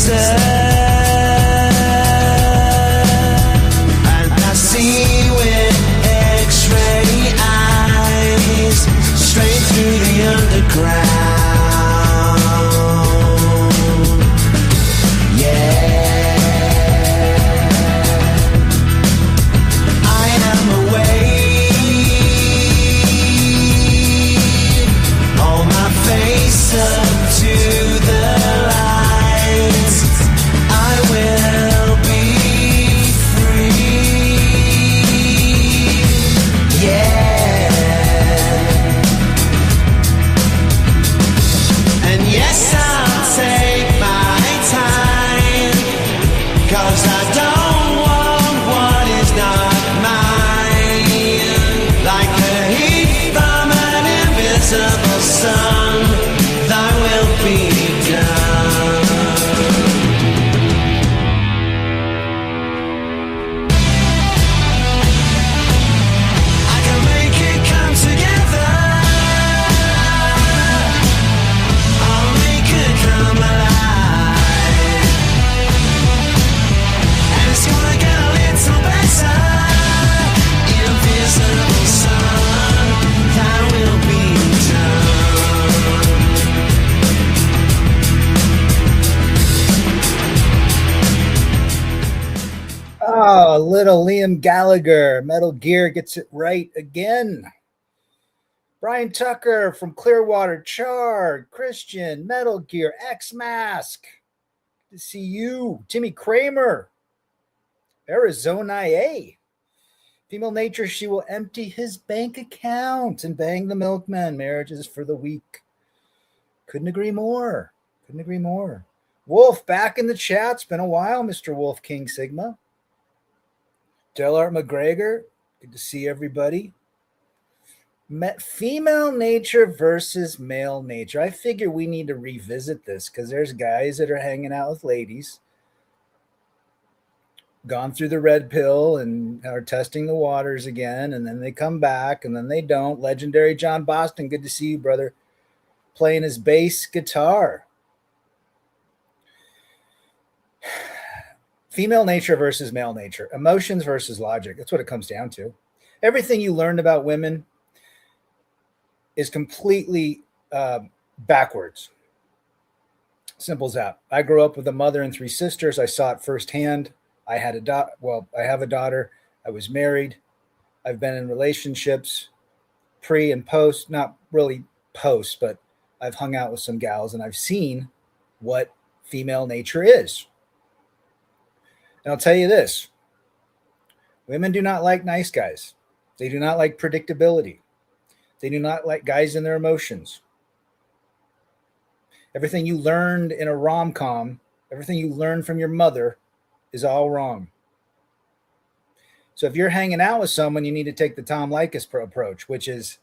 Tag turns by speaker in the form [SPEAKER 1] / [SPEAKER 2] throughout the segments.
[SPEAKER 1] And I see with X-ray eyes straight through the underground. Yeah, I am a wave, all my face up to the lights. I will be free. Yeah. And yes, I'll take my time, 'cause I don't want what is not mine. Like the heat from an invisible sun, thy will be done. I can make it come together. I'll make it come alive. And it's gonna get a little better. Invisible sun, thy will be done.
[SPEAKER 2] Oh, little Liam Gallagher. Metal Gear gets it right again. Brian Tucker from Clearwater, Char, Christian, Metal Gear, X-Mask. Good to see you. Timmy Kramer, Arizona A. Female nature, she will empty his bank account and bang the milkman. Marriage is for the weak. Couldn't agree more. Couldn't agree more. Wolf, back in the chat. It's been a while, Mr. Wolf King Sigma. Delart McGregor, good to see everybody. Female nature versus male nature. I figure we need to revisit this because there's guys that are hanging out with ladies, gone through the red pill and are testing the waters again, and then they come back and then they don't. Legendary John Boston, good to see you, brother, playing his bass guitar. Female nature versus male nature, emotions versus logic. That's what it comes down to. Everything you learned about women is completely backwards. Simple as that. I grew up with a mother and 3 sisters. I saw it firsthand. I had I have a daughter. I was married. I've been in relationships, pre and post, not really post, but I've hung out with some gals and I've seen what female nature is. And I'll tell you this, women do not like nice guys. They do not like predictability. They do not like guys in their emotions. Everything you learned in a rom-com, everything you learned from your mother is all wrong. So if you're hanging out with someone, you need to take the Tom Likas approach, which is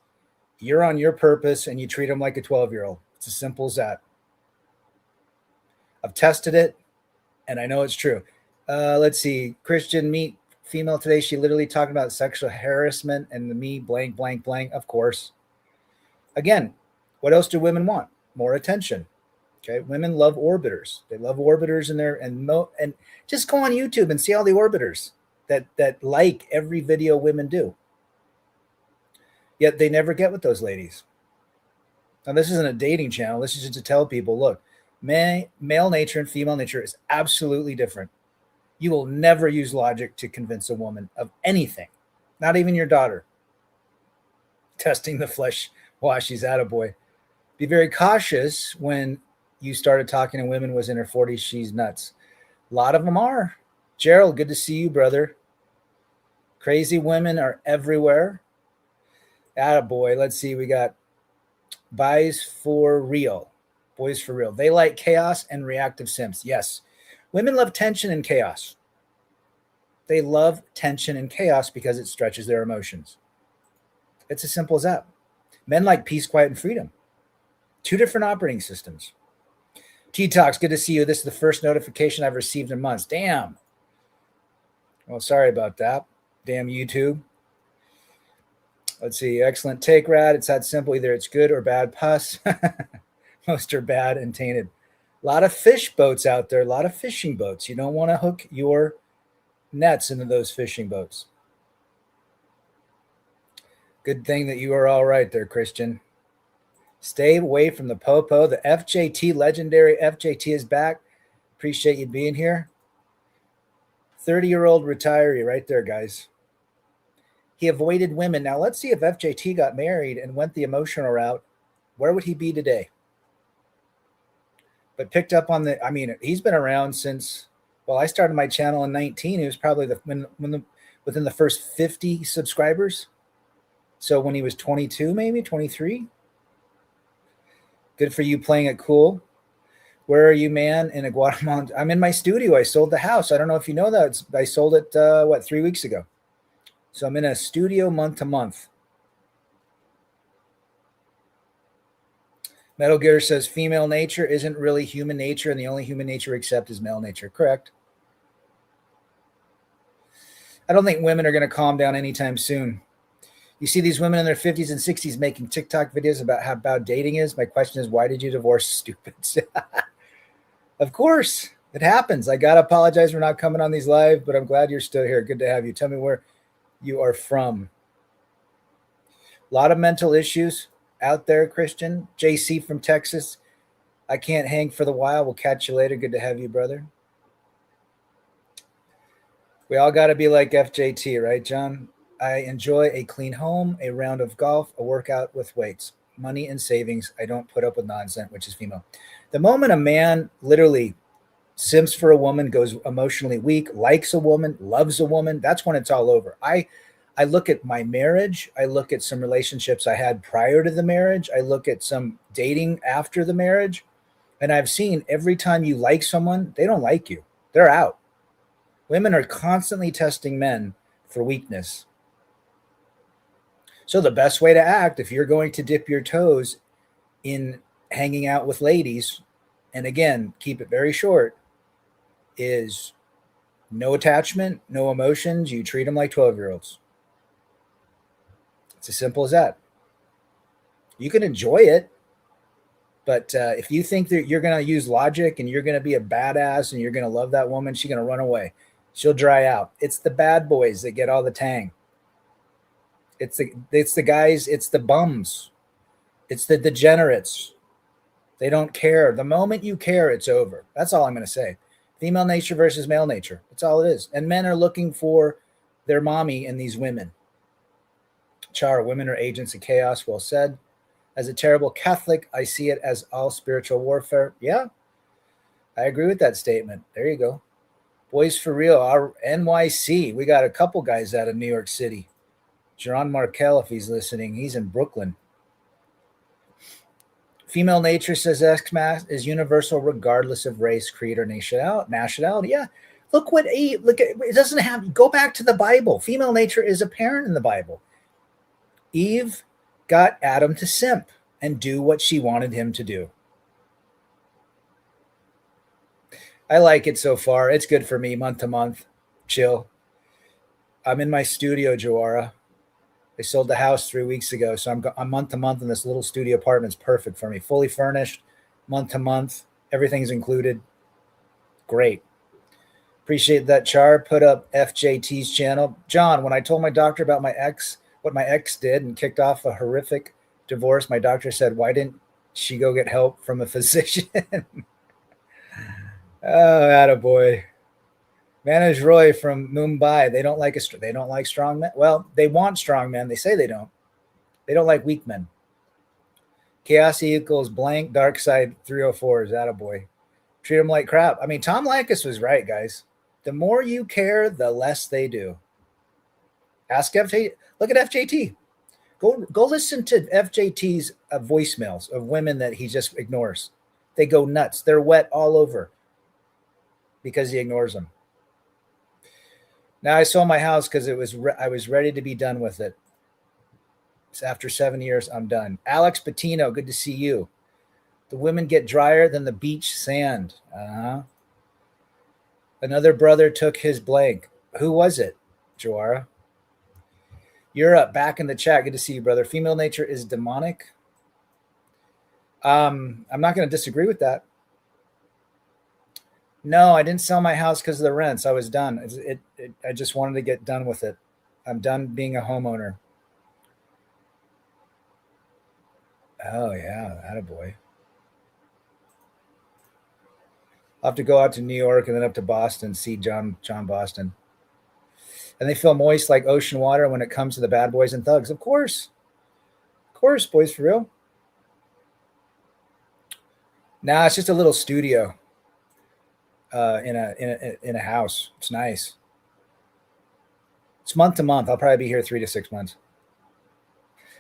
[SPEAKER 2] you're on your purpose and you treat them like a 12-year-old. It's as simple as that. I've tested it and I know it's true. Let's see. Christian, meet female today. She literally talking about sexual harassment and the me blank, blank, blank. Of course. Again, what else do women want? More attention. Okay. Women love orbiters. They love orbiters in there and just go on YouTube and see all the orbiters that like every video women do. Yet they never get with those ladies. Now, this isn't a dating channel. This is just to tell people, look, male nature and female nature is absolutely different. You will never use logic to convince a woman of anything, not even your daughter. Testing the flesh while she's attaboy. Be very cautious when you started talking to women was in her 40s. She's nuts. A lot of them are. Gerald, good to see you, brother. Crazy women are everywhere. Attaboy. Let's see. We got Boys for Real. Boys for Real. They like chaos and reactive simps. Yes. Women love tension and chaos. They love tension and chaos because it stretches their emotions. It's as simple as that. Men like peace, quiet, and freedom. 2 different operating systems. T-Talks, good to see you. This is the first notification I've received in months. Damn. Well, sorry about that. Damn YouTube. Let's see. Excellent take, Rad. It's that simple. Either it's good or bad pus. Most are bad and tainted. A lot of fish boats out there, a lot of fishing boats. You don't want to hook your nets into those fishing boats. Good thing that you are all right there, Christian. Stay away from the popo. The FJT, legendary FJT, is back. Appreciate you being here. 30-year-old retiree right there, guys. He avoided women. Now, let's see if FJT got married and went the emotional route. Where would he be today? But picked up on the, I mean, he's been around since, well, I started my channel in 19. He was probably within the first 50 subscribers. So when he was 22, maybe 23. Good for you playing it cool. Where are you, man? In a Guatemala. I'm in my studio. I sold the house. I don't know if you know that. I sold it, 3 weeks ago. So I'm in a studio month to month. Metal Gear says female nature isn't really human nature, and the only human nature we accept is male nature. Correct. I don't think women are going to calm down anytime soon. You see these women in their 50s and 60s making TikTok videos about how bad dating is. My question is, why did you divorce, stupids? Of course, it happens. I got to apologize for not coming on these live, but I'm glad you're still here. Good to have you. Tell me where you are from. A lot of mental issues out there, Christian. JC from Texas. I can't hang for the while. We'll catch you later. Good to have you, brother. We all got to be like FJT, right, John? I enjoy a clean home, a round of golf, a workout with weights, money and savings. I don't put up with nonsense, which is female. The moment a man literally simps for a woman, goes emotionally weak, likes a woman, loves a woman, that's when it's all over. I look at my marriage. I look at some relationships I had prior to the marriage. I look at some dating after the marriage. And I've seen every time you like someone, they don't like you. They're out. Women are constantly testing men for weakness. So the best way to act, if you're going to dip your toes in hanging out with ladies, and again, keep it very short, is no attachment, no emotions. You treat them like 12-year-olds. It's as simple as that. You can enjoy it, but if you think that you're going to use logic and you're going to be a badass and you're going to love that woman, she's going to run away. She'll dry out. It's the bad boys that get all the tang. It's the guys, it's the bums. It's the degenerates. They don't care. The moment you care, it's over. That's all I'm going to say. Female nature versus male nature. That's all it is. And men are looking for their mommy in these women. Char, women are agents of chaos. Well said. As a terrible Catholic, I see it as all spiritual warfare. Yeah, I agree with that statement. There you go. Boys for real. Our NYC. We got a couple guys out of New York City. Jerron Markel, if he's listening, he's in Brooklyn. Female nature, says X-Max, is universal regardless of race, creed, or nationality. Yeah. Look at it doesn't have, go back to the Bible. Female nature is apparent in the Bible. Eve got Adam to simp and do what she wanted him to do. I like it so far. It's good for me month to month. Chill. I'm in my studio, Joara. I sold the house 3 weeks ago, so I'm month to month in this little studio apartment. It's perfect for me. Fully furnished, month to month. Everything's included. Great. Appreciate that. Char put up FJT's channel. John, when I told my doctor about what my ex did and kicked off a horrific divorce, my doctor said, why didn't she go get help from a physician? Oh, attaboy. Manoj Roy from Mumbai. They don't like strong men. Well, they want strong men. They say they don't. They don't like weak men. Chaos equals blank dark side 304 is attaboy. Treat them like crap. I mean, Tom Lankus was right, guys. The more you care, the less they do. Ask FJT. Look at FJT. Go listen to FJT's voicemails of women that he just ignores. They go nuts. They're wet all over because he ignores them. Now I sold my house because I was ready to be done with it. So after 7 years, I'm done. Alex Patino, good to see you. The women get drier than the beach sand. Another brother took his blank. Who was it, Joara? You're up, back in the chat. Good to see you, brother. Female nature is demonic. I'm not going to disagree with that. No, I didn't sell my house because of the rents. I was done. I just wanted to get done with it. I'm done being a homeowner. Oh yeah, attaboy. I'll have to go out to New York and then up to Boston, see John Boston. And they feel moist like ocean water when it comes to the bad boys and thugs. Of course, boys for real. Nah, it's just a little studio in a house. It's nice. It's month to month. I'll probably be here 3 to 6 months.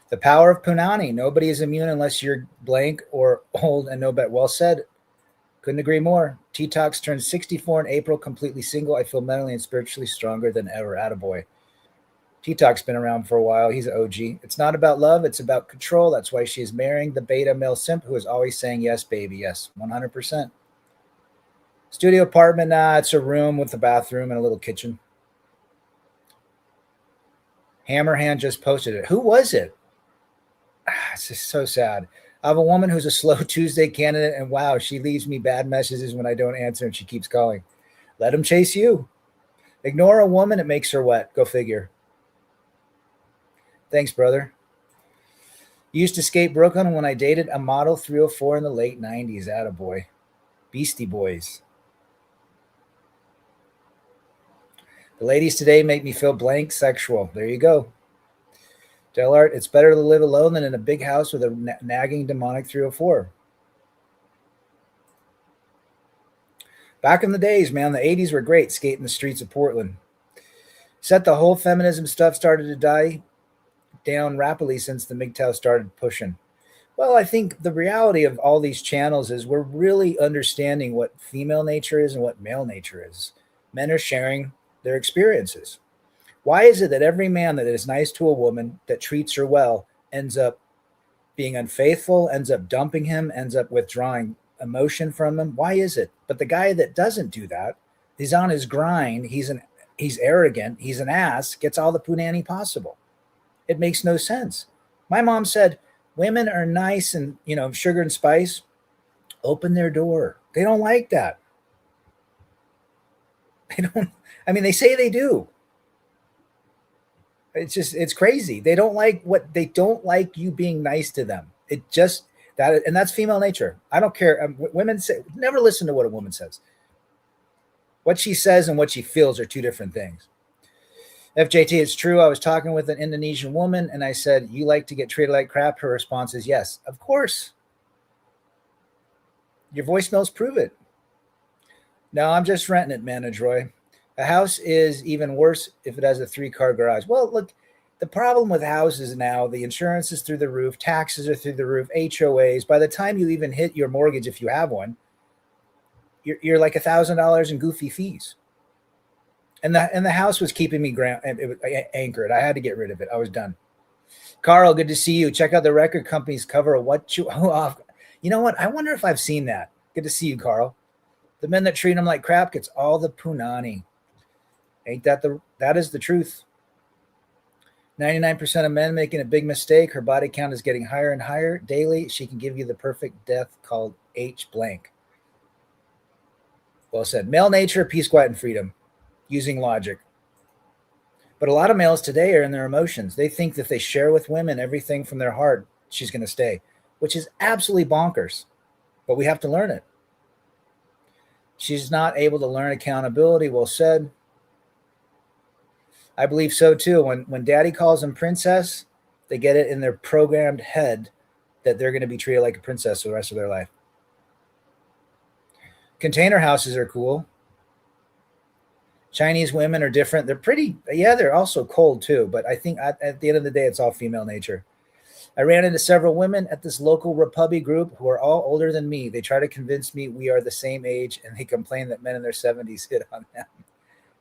[SPEAKER 2] The power of punani. Nobody is immune unless you're blank or old and no bet. Well said. Couldn't agree more. T-Tox turned 64 in April, completely single. I feel mentally and spiritually stronger than ever. Attaboy. T-Toc's been around for a while. He's an OG. It's not about love. It's about control. That's why she is marrying the beta male simp who is always saying, yes, baby, yes, 100%. Studio apartment, it's a room with a bathroom and a little kitchen. Hammerhand just posted it. Who was it? It's just so sad. I have a woman who's a slow Tuesday candidate, and wow, she leaves me bad messages when I don't answer, and she keeps calling. Let him chase you. Ignore a woman, it makes her wet. Go figure. Thanks, brother. Used to skate Brooklyn when I dated a model 304 in the late 90s. Attaboy. Beastie Boys. The ladies today make me feel blank sexual. There you go. Delart, it's better to live alone than in a big house with a nagging demonic 304. Back in the days, man, the 80s were great skating the streets of Portland. Said the whole feminism stuff started to die down rapidly since the MGTOW started pushing. Well, I think the reality of all these channels is we're really understanding what female nature is and what male nature is. Men are sharing their experiences. Why is it that every man that is nice to a woman, that treats her well, ends up being unfaithful, ends up dumping him, ends up withdrawing emotion from him? Why is it? But the guy that doesn't do that, he's on his grind, he's arrogant, he's an ass, gets all the punani possible. It makes no sense. My mom said, women are nice and, sugar and spice. Open their door. They don't like that. They say they do. It's crazy. They don't like you being nice to them. And that's female nature. I don't care. Women say, never listen to what a woman says. What she says and what she feels are two different things. FJT, it's true. I was talking with an Indonesian woman and I said, you like to get treated like crap? Her response is yes, of course. Your voicemails prove it. No, I'm just renting it, Manage Roy. A house is even worse if it has a 3-car garage. Well, look, the problem with houses now, the insurance is through the roof, taxes are through the roof, HOAs. By the time you even hit your mortgage, if you have one, you're like $1,000 in goofy fees. And the house was keeping me anchored. I had to get rid of it. I was done. Carl, good to see you. Check out the record company's cover of What You Off. You know what? I wonder if I've seen that. Good to see you, Carl. The men that treat them like crap gets all the punani. Ain't that is the truth. 99% of men making a big mistake. Her body count is getting higher and higher daily. She can give you the perfect death called H blank. Well said. Male nature, peace, quiet, and freedom. Using logic. But a lot of males today are in their emotions. They think that if they share with women everything from their heart, she's going to stay, which is absolutely bonkers. But we have to learn it. She's not able to learn accountability. Well said. I believe so too. When daddy calls them princess, they get it in their programmed head that they're going to be treated like a princess for the rest of their life. Container houses are cool. Chinese women are different. They're pretty, they're also cold too. But I think at the end of the day, it's all female nature. I ran into several women at this local Republi group who are all older than me. They try to convince me we are the same age, and they complain that men in their 70s hit on them.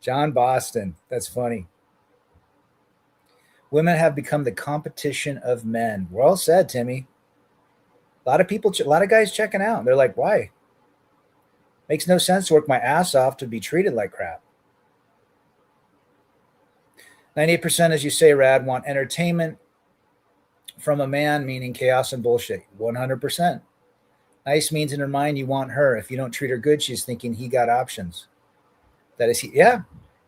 [SPEAKER 2] John Boston. That's funny. Women have become the competition of men. Well said, Timmy. A lot of guys checking out. They're like, why? Makes no sense to work my ass off to be treated like crap. 98%, as you say, Rad, want entertainment from a man, meaning chaos and bullshit. 100%. Nice means in her mind you want her. If you don't treat her good, she's thinking he got options. That is he. Yeah.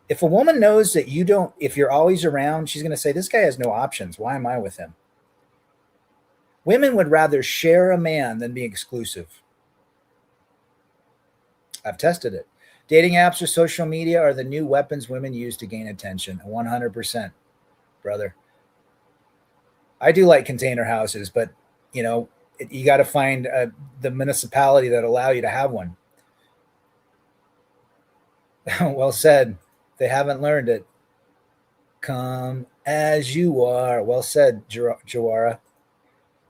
[SPEAKER 2] If a woman knows that you don't, if you're always around, she's going to say, this guy has no options. Why am I with him? Women would rather share a man than be exclusive. I've tested it. Dating apps or social media are the new weapons women use to gain attention. 100%, brother. I do like container houses, but you know, you got to find the municipality that allow you to have one. Well said. They haven't learned it. Come as you are. Well said, Jawara.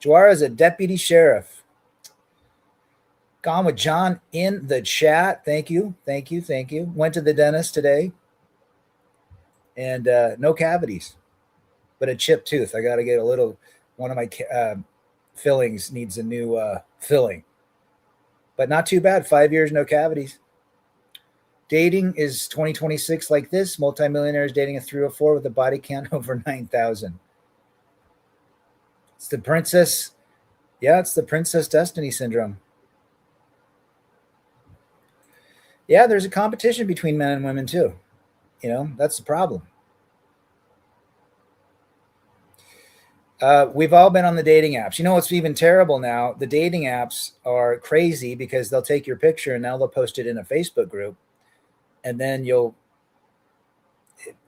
[SPEAKER 2] Jawara is a deputy sheriff. Gone with John in the chat. Thank you. Thank you. Thank you. Went to the dentist today and no cavities, but a chipped tooth. I got to get a little, one of my fillings needs a new filling, but not too bad. 5 years, no cavities. Dating is 2026 like this. Multimillionaires dating a 304 with a body count over 9,000. It's the princess. Yeah, it's the Princess Destiny syndrome. Yeah, there's a competition between men and women too. You know, that's the problem. We've all been on the dating apps. You know what's even terrible now? The dating apps are crazy because they'll take your picture and now they'll post it in a Facebook group. And then they're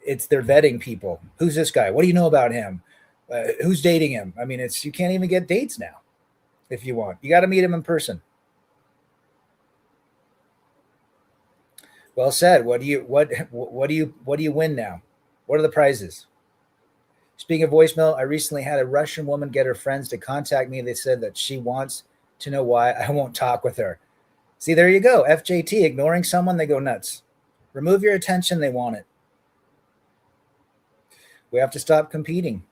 [SPEAKER 2] vetting people. Who's this guy? What do you know about him? Who's dating him? I mean, you can't even get dates now if you want. You got to meet him in person. Well said. What do you win now? What are the prizes? Speaking of voicemail, I recently had a Russian woman get her friends to contact me. They said that she wants to know why I won't talk with her. See, there you go. FJT, ignoring someone, they go nuts. Remove your attention, they want it. We have to stop competing.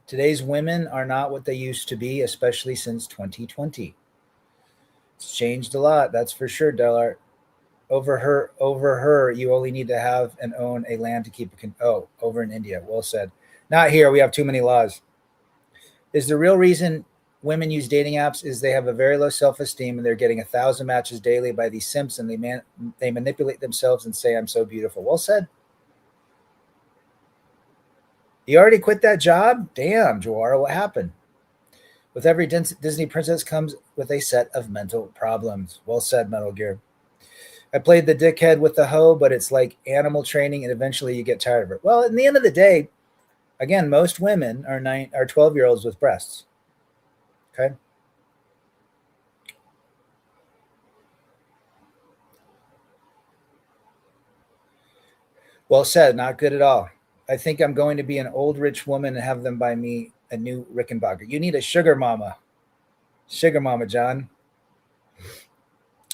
[SPEAKER 2] Today's women are not what they used to be, especially since 2020. It's changed a lot, that's for sure, Delart. Over her, you only need to have and own a land to keep over in India. Well said. Not here. We have too many laws. Is the real reason women use dating apps is they have a very low self-esteem and they're getting 1,000 matches daily by these simps and they manipulate themselves and say, I'm so beautiful. Well said. You already quit that job? Damn, Jawara, what happened? With every Disney princess comes with a set of mental problems. Well said, Metal Gear. I played the dickhead with the hoe, but it's like animal training, and eventually you get tired of it. Well, in the end of the day, again, most women are 12-year-olds with breasts. Okay. Well said. Not good at all. I think I'm going to be an old rich woman and have them buy me a new Rickenbacker. You need a sugar mama. Sugar mama, John.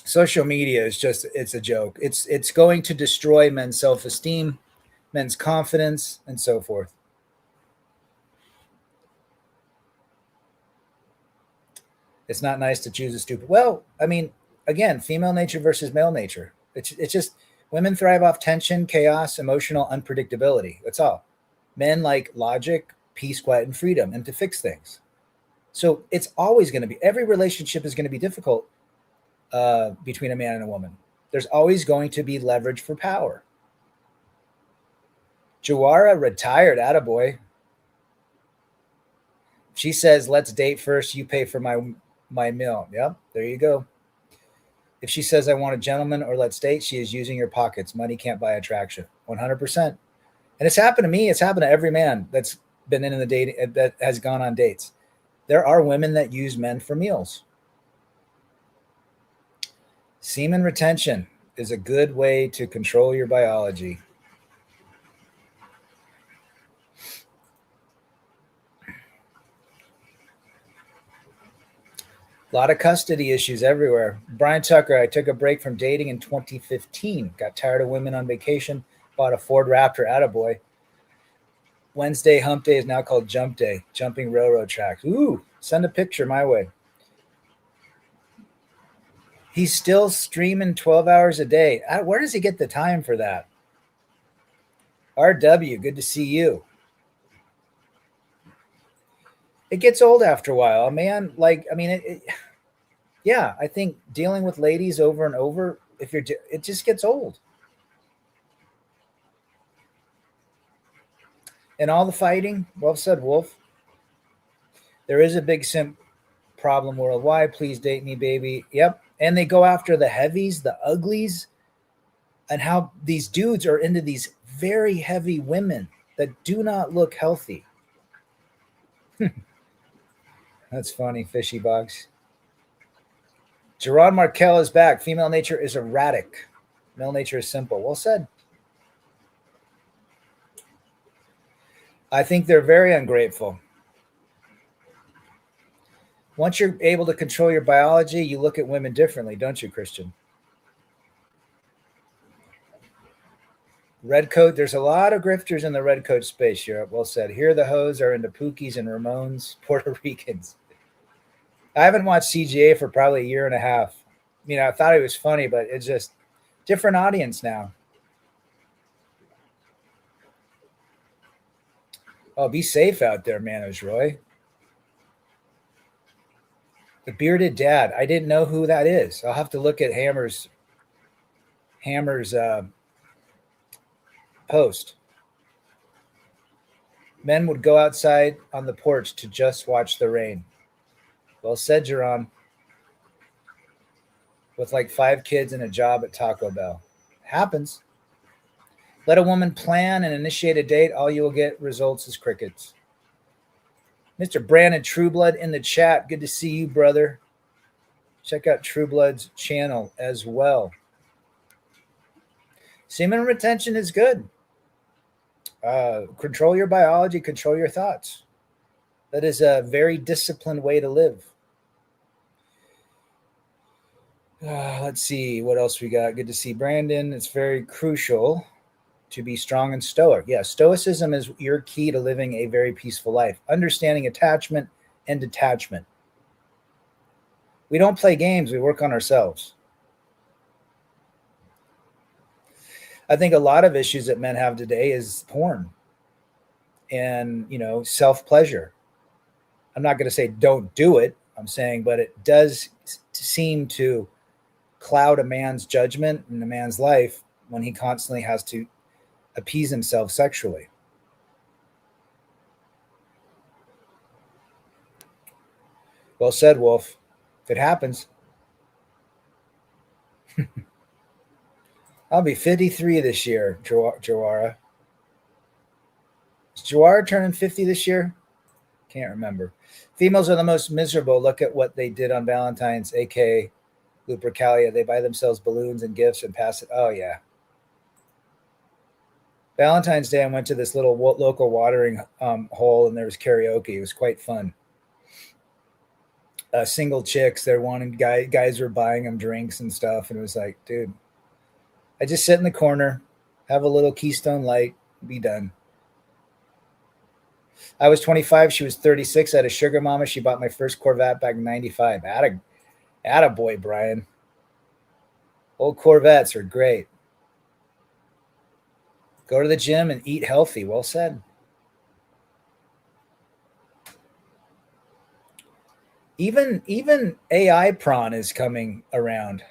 [SPEAKER 2] Social media is it's a joke. It's going to destroy men's self-esteem, men's confidence, and so forth. It's not nice to choose a stupid. Well, I mean, again, female nature versus male nature. It's just women thrive off tension, chaos, emotional unpredictability. That's all. Men like logic, peace, quiet, and freedom, and to fix things. So it's always going to be, every relationship is going to be difficult between a man and a woman. There's always going to be leverage for power. Jawara retired, attaboy. She says, let's date first. You pay for my meal. Yep, there you go. If she says, I want a gentleman or let's date, she is using your pockets. Money can't buy attraction. 100%. And it's happened to me. It's happened to every man that's been in the dating, that has gone on dates. There are women that use men for meals. Semen retention is a good way to control your biology. A lot of custody issues everywhere. Brian Tucker, I took a break from dating in 2015. Got tired of women on vacation. Bought a Ford Raptor, attaboy. Wednesday hump day is now called jump day. Jumping railroad tracks. Ooh, send a picture my way. He's still streaming 12 hours a day. Where does he get the time for that? RW, good to see you. It gets old after a while. A man, like, I mean, yeah, I think dealing with ladies over and over, if you're, it just gets old. And all the fighting, well said, Wolf. There is a big simp problem worldwide. Please date me, baby. Yep. And they go after the heavies, the uglies, and how these dudes are into these very heavy women that do not look healthy. That's funny, fishy box. Gerard Markel is back. Female nature is erratic. Male nature is simple. Well said. I think they're very ungrateful. Once you're able to control your biology, you look at women differently, don't you, Christian? Red coat, there's a lot of grifters in the red coat space, Europe. Well said. Here the hoes are into Pookies and Ramones, Puerto Ricans. I haven't watched CGA for probably a year and a half. You know, I thought it was funny, but it's just different audience now. Oh, be safe out there, Manoj Roy. The bearded dad. I didn't know who that is. I'll have to look at Hammer's post. Men would go outside on the porch to just watch the rain. Well said, Jerron. With like 5 kids and a job at Taco Bell. Happens. Let a woman plan and initiate a date. All you will get results is crickets. Mr. Brandon Trueblood in the chat. Good to see you, brother. Check out Trueblood's channel as well. Semen retention is good. Control your biology, control your thoughts. That is a very disciplined way to live. Let's see what else we got. Good to see Brandon. It's very crucial to be strong and stoic. Yeah, stoicism is your key to living a very peaceful life. Understanding attachment and detachment. We don't play games, we work on ourselves. I think a lot of issues that men have today is porn and, you know, self-pleasure. I'm not going to say don't do it. I'm saying, but it does seem to cloud a man's judgment in a man's life when he constantly has to appease himself sexually. Well said, Wolf. If it happens. I'll be 53 this year, Jawara. Is Jawara turning 50 this year? Can't remember. Females are the most miserable. Look at what they did on Valentine's, aka Lupercalia. They buy themselves balloons and gifts and pass it. Oh, yeah. Valentine's Day, I went to this little local watering hole, and there was karaoke. It was quite fun. Single chicks, they're wanting guys were buying them drinks and stuff, and it was like, dude, I just sit in the corner, have a little Keystone Light, be done. I was 25. She was 36. I had a sugar mama. She bought my first Corvette back in 95. Attaboy, Brian. Old Corvettes are great. Go to the gym and eat healthy. Well said. Even AI prawn is coming around.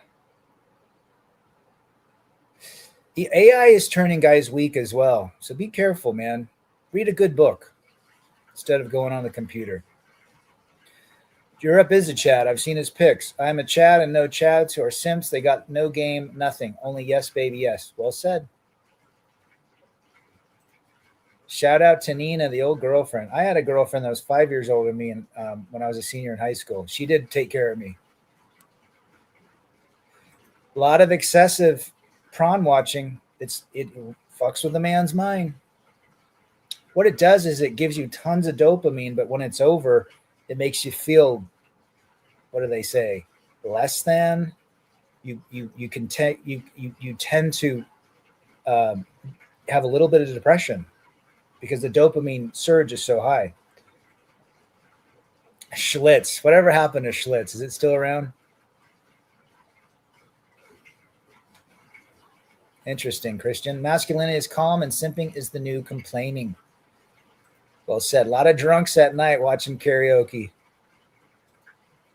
[SPEAKER 2] The AI is turning guys weak as well. So be careful, man. Read a good book instead of going on the computer. Europe is a Chad. I've seen his pics. I'm a Chad and no Chads who are simps. They got no game, nothing. Only yes, baby, yes. Well said. Shout out to Nina, the old girlfriend. I had a girlfriend that was 5 years older than me when I was a senior in high school. She did take care of me. A lot of excessive prawn watching. It fucks with a man's mind. What it does is it gives you tons of dopamine, but when it's over, it makes you feel, what do they say, less than. You tend to have a little bit of depression because the dopamine surge is so high. Schlitz. Whatever happened to Schlitz? Is it still around? Interesting, Christian. Masculinity is calm and simping is the new complaining. Well said. A lot of drunks at night watching karaoke.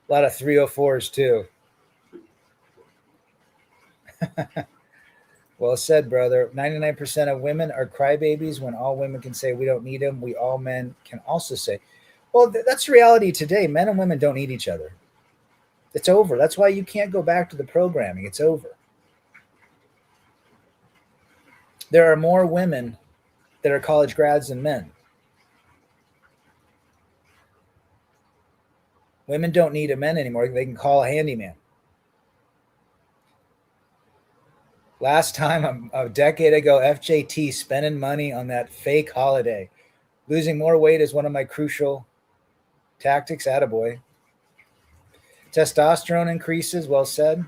[SPEAKER 2] A lot of 304s too. Well said, brother. 99% of women are crybabies when all women can say we don't need them. We all men can also say, well, that's reality today. Men and women don't need each other. It's over. That's why you can't go back to the programming. It's over. There are more women that are college grads than men. Women don't need a men anymore. They can call a handyman. Last time, a decade ago, FJT spending money on that fake holiday. Losing more weight is one of my crucial tactics. Attaboy. Testosterone increases. Well said.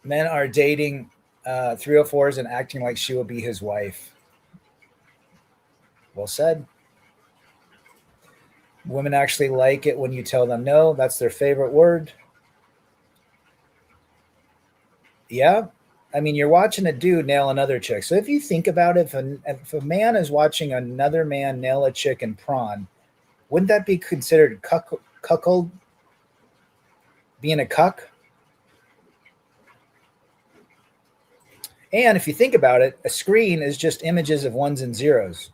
[SPEAKER 2] Men are dating 304s and acting like she will be his wife. Well said. Women actually like it when you tell them no. That's their favorite word. Yeah. I mean, you're watching a dude nail another chick. So if you think about it, if a man is watching another man nail a chick in prawn, wouldn't that be considered cuckold? Being a cuck? And if you think about it, a screen is just images of ones and zeros.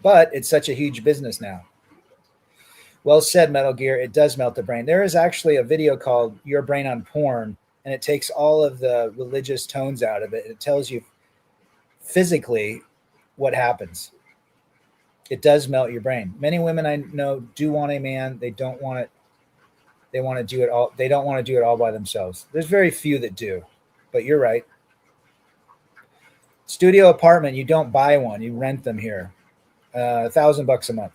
[SPEAKER 2] But it's such a huge business now. Well said, Metal Gear. It does melt the brain. There is actually a video called Your Brain on Porn, and it takes all of the religious tones out of it. It tells you physically what happens. It does melt your brain. Many women I know do want a man. They don't want it. They want to do it all. They don't want to do it all by themselves. There's very few that do, but you're right. Studio apartment. You don't buy one. You rent them here. $1,000 a month.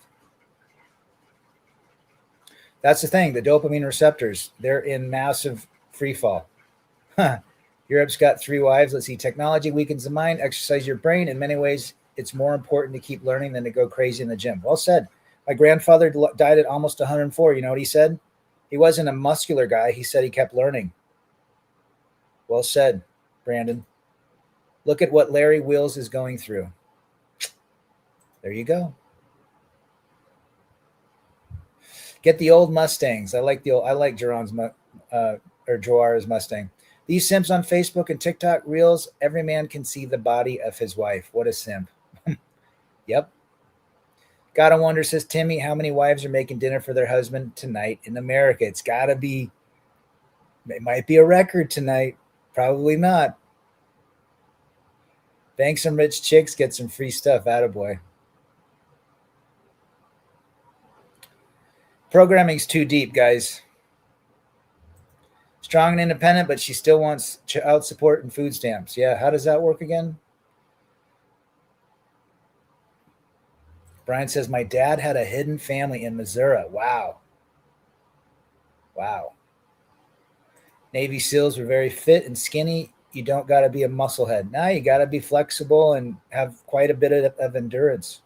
[SPEAKER 2] That's the thing. The dopamine receptors, they're in massive free fall. Europe's got 3 wives. Let's see. Technology weakens the mind. Exercise your brain. In many ways, it's more important to keep learning than to go crazy in the gym. Well said. My grandfather died at almost 104. You know what he said? He wasn't a muscular guy. He said he kept learning. Well said, Brandon. Look at what Larry Wills is going through. There you go. Get the old Mustangs. I like Joar's Mustang. These simps on Facebook and TikTok reels, every man can see the body of his wife. What a simp. Yep. Gotta wonder, says Timmy, how many wives are making dinner for their husband tonight in America? It's gotta be, it might be a record tonight. Probably not. Bang some rich chicks, get some free stuff. Attaboy. Programming's too deep, guys. Strong and independent, but she still wants child support and food stamps. Yeah, how does that work again? Brian says, my dad had a hidden family in Missouri. Wow. Wow. Navy SEALs were very fit and skinny. You don't got to be a musclehead. Now you got to be flexible and have quite a bit of endurance.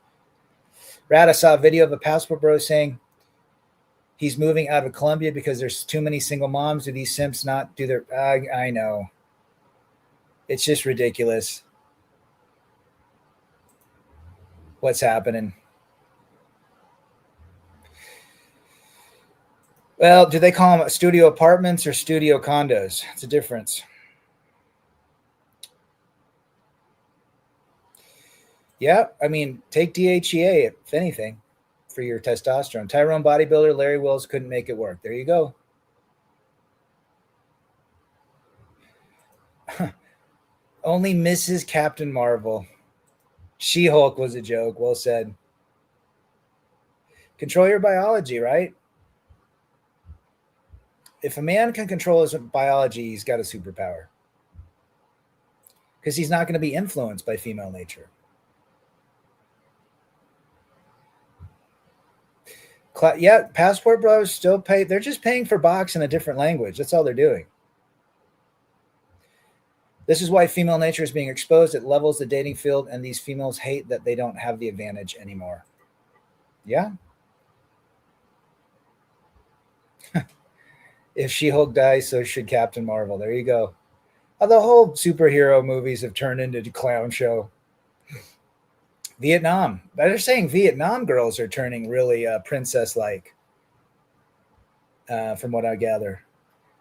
[SPEAKER 2] Rad, I saw a video of a passport bro saying he's moving out of Colombia because there's too many single moms. Do these simps not do their... I know. It's just ridiculous what's happening. Well, do they call them studio apartments or studio condos? It's a difference. Yeah, I mean, take DHEA, if anything, for your testosterone. Tyrone bodybuilder, Larry Wills couldn't make it work. There you go. Only Mrs. Captain Marvel. She-Hulk was a joke. Well said. Control your biology, right? If a man can control his biology, he's got a superpower. Because he's not going to be influenced by female nature. Yeah, passport bros still pay. They're just paying for box in a different language. That's all they're doing. This is why female nature is being exposed. It levels the dating field, and these females hate that they don't have the advantage anymore. Yeah. If She-Hulk dies, so should Captain Marvel. There you go. The whole superhero movies have turned into a clown show. Vietnam. They're saying Vietnam girls are turning really princess-like, from what I gather.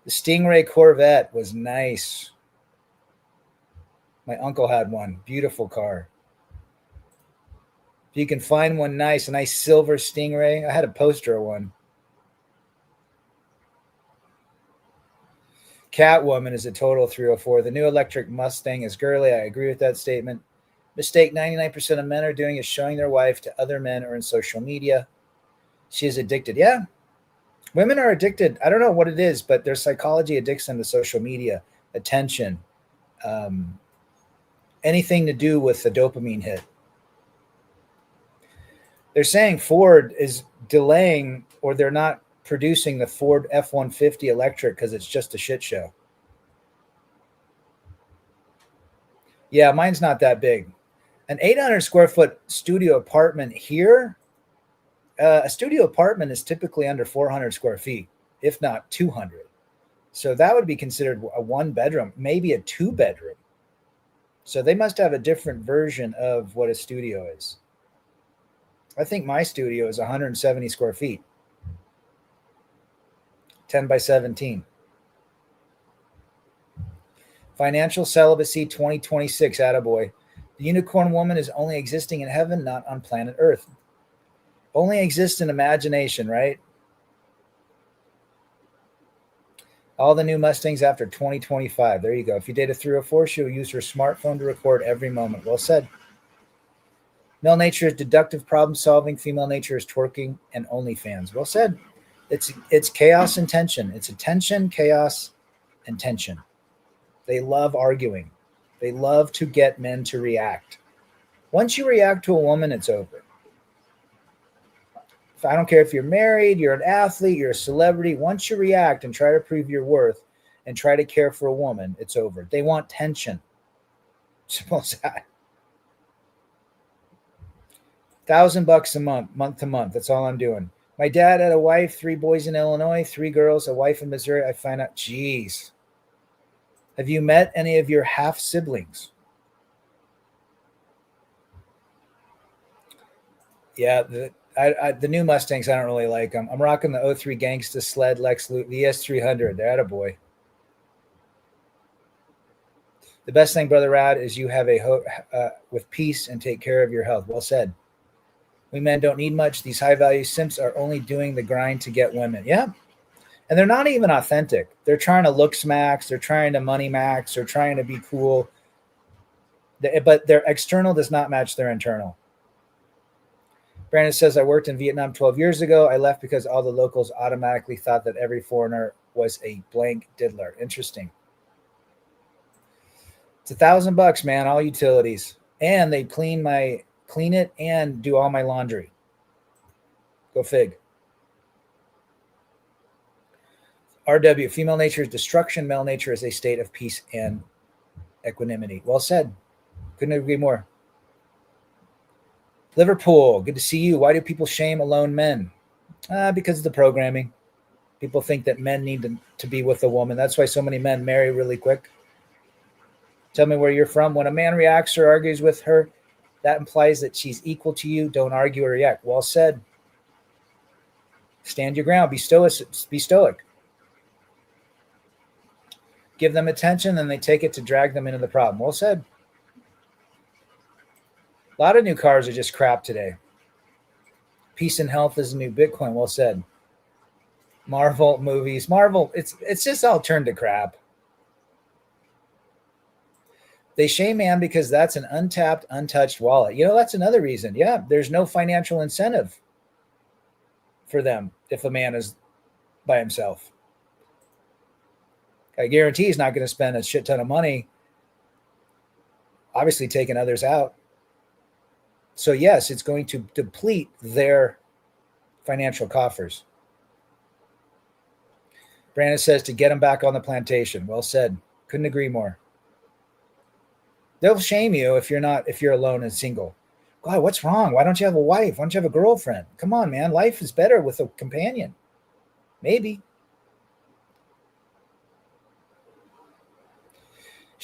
[SPEAKER 2] The Stingray Corvette was nice. My uncle had one. Beautiful car. If you can find one nice, a nice silver Stingray. I had a poster of one. Catwoman is a total 304. The new electric Mustang is girly. I agree with that statement. Mistake 99% of men are doing is showing their wife to other men or in social media. She is addicted. Yeah. Women are addicted. I don't know what it is, but their psychology addicts them to social media, attention, anything to do with the dopamine hit. They're saying Ford is delaying, or they're not producing the Ford F-150 electric because it's just a shit show. Yeah, mine's not that big. An 800 square foot studio apartment here, a studio apartment is typically under 400 square feet, if not 200. So that would be considered a one bedroom, maybe a two bedroom. So they must have a different version of what a studio is. I think my studio is 170 square feet, 10 by 17. Financial celibacy 2026, attaboy. The unicorn woman is only existing in heaven, not on planet Earth. Only exists in imagination, right? All the new Mustangs after 2025. There you go. If you date a 304, she'll use her smartphone to record every moment. Well said. Male nature is deductive problem solving. Female nature is twerking and OnlyFans. Well said. It's chaos and tension. It's attention, chaos, and tension. They love arguing. They love to get men to react. Once you react to a woman, it's over. I don't care if you're married, you're an athlete, you're a celebrity. Once you react and try to prove your worth and try to care for a woman, it's over. They want tension. Simple as that. $1,000 a month to month. That's all I'm doing. My dad had a wife, 3 boys in Illinois, 3 girls, a wife in Missouri. I find out, geez. Have you met any of your half siblings? Yeah, the new Mustangs, I don't really like them. I'm rocking the 03 Gangsta Sled Lex Luke, the S300. They're attaboy. The best thing, Brother Rad, is you have with peace and take care of your health. Well said. We men don't need much. These high-value simps are only doing the grind to get women. Yeah. And they're not even authentic. They're trying to looks max. They're trying to money max. They're trying to be cool. But their external does not match their internal. Brandon says, I worked in Vietnam 12 years ago. I left because all the locals automatically thought that every foreigner was a blank diddler. Interesting. It's $1,000, man, all utilities. And they clean it and do all my laundry. Go fig. RW, female nature is destruction. Male nature is a state of peace and equanimity. Well said. Couldn't agree more. Liverpool, good to see you. Why do people shame alone men? Because of the programming. People think that men need to be with a woman. That's why so many men marry really quick. Tell me where you're from. When a man reacts or argues with her, that implies that she's equal to you. Don't argue or react. Well said. Stand your ground. Be stoic. Give them attention, and they take it to drag them into the problem. Well said. A lot of new cars are just crap today. Peace and health is the new Bitcoin. Well said. Marvel movies. Marvel, it's just all turned to crap. They shame man because that's an untapped, untouched wallet. That's another reason. Yeah, there's no financial incentive for them if a man is by himself. I guarantee he's not going to spend a shit ton of money, obviously taking others out. So yes, it's going to deplete their financial coffers. Brandon says to get them back on the plantation. Well said. Couldn't agree more. They'll shame you if you're alone and single. God, what's wrong? Why don't you have a wife? Why don't you have a girlfriend? Come on, man. Life is better with a companion. Maybe.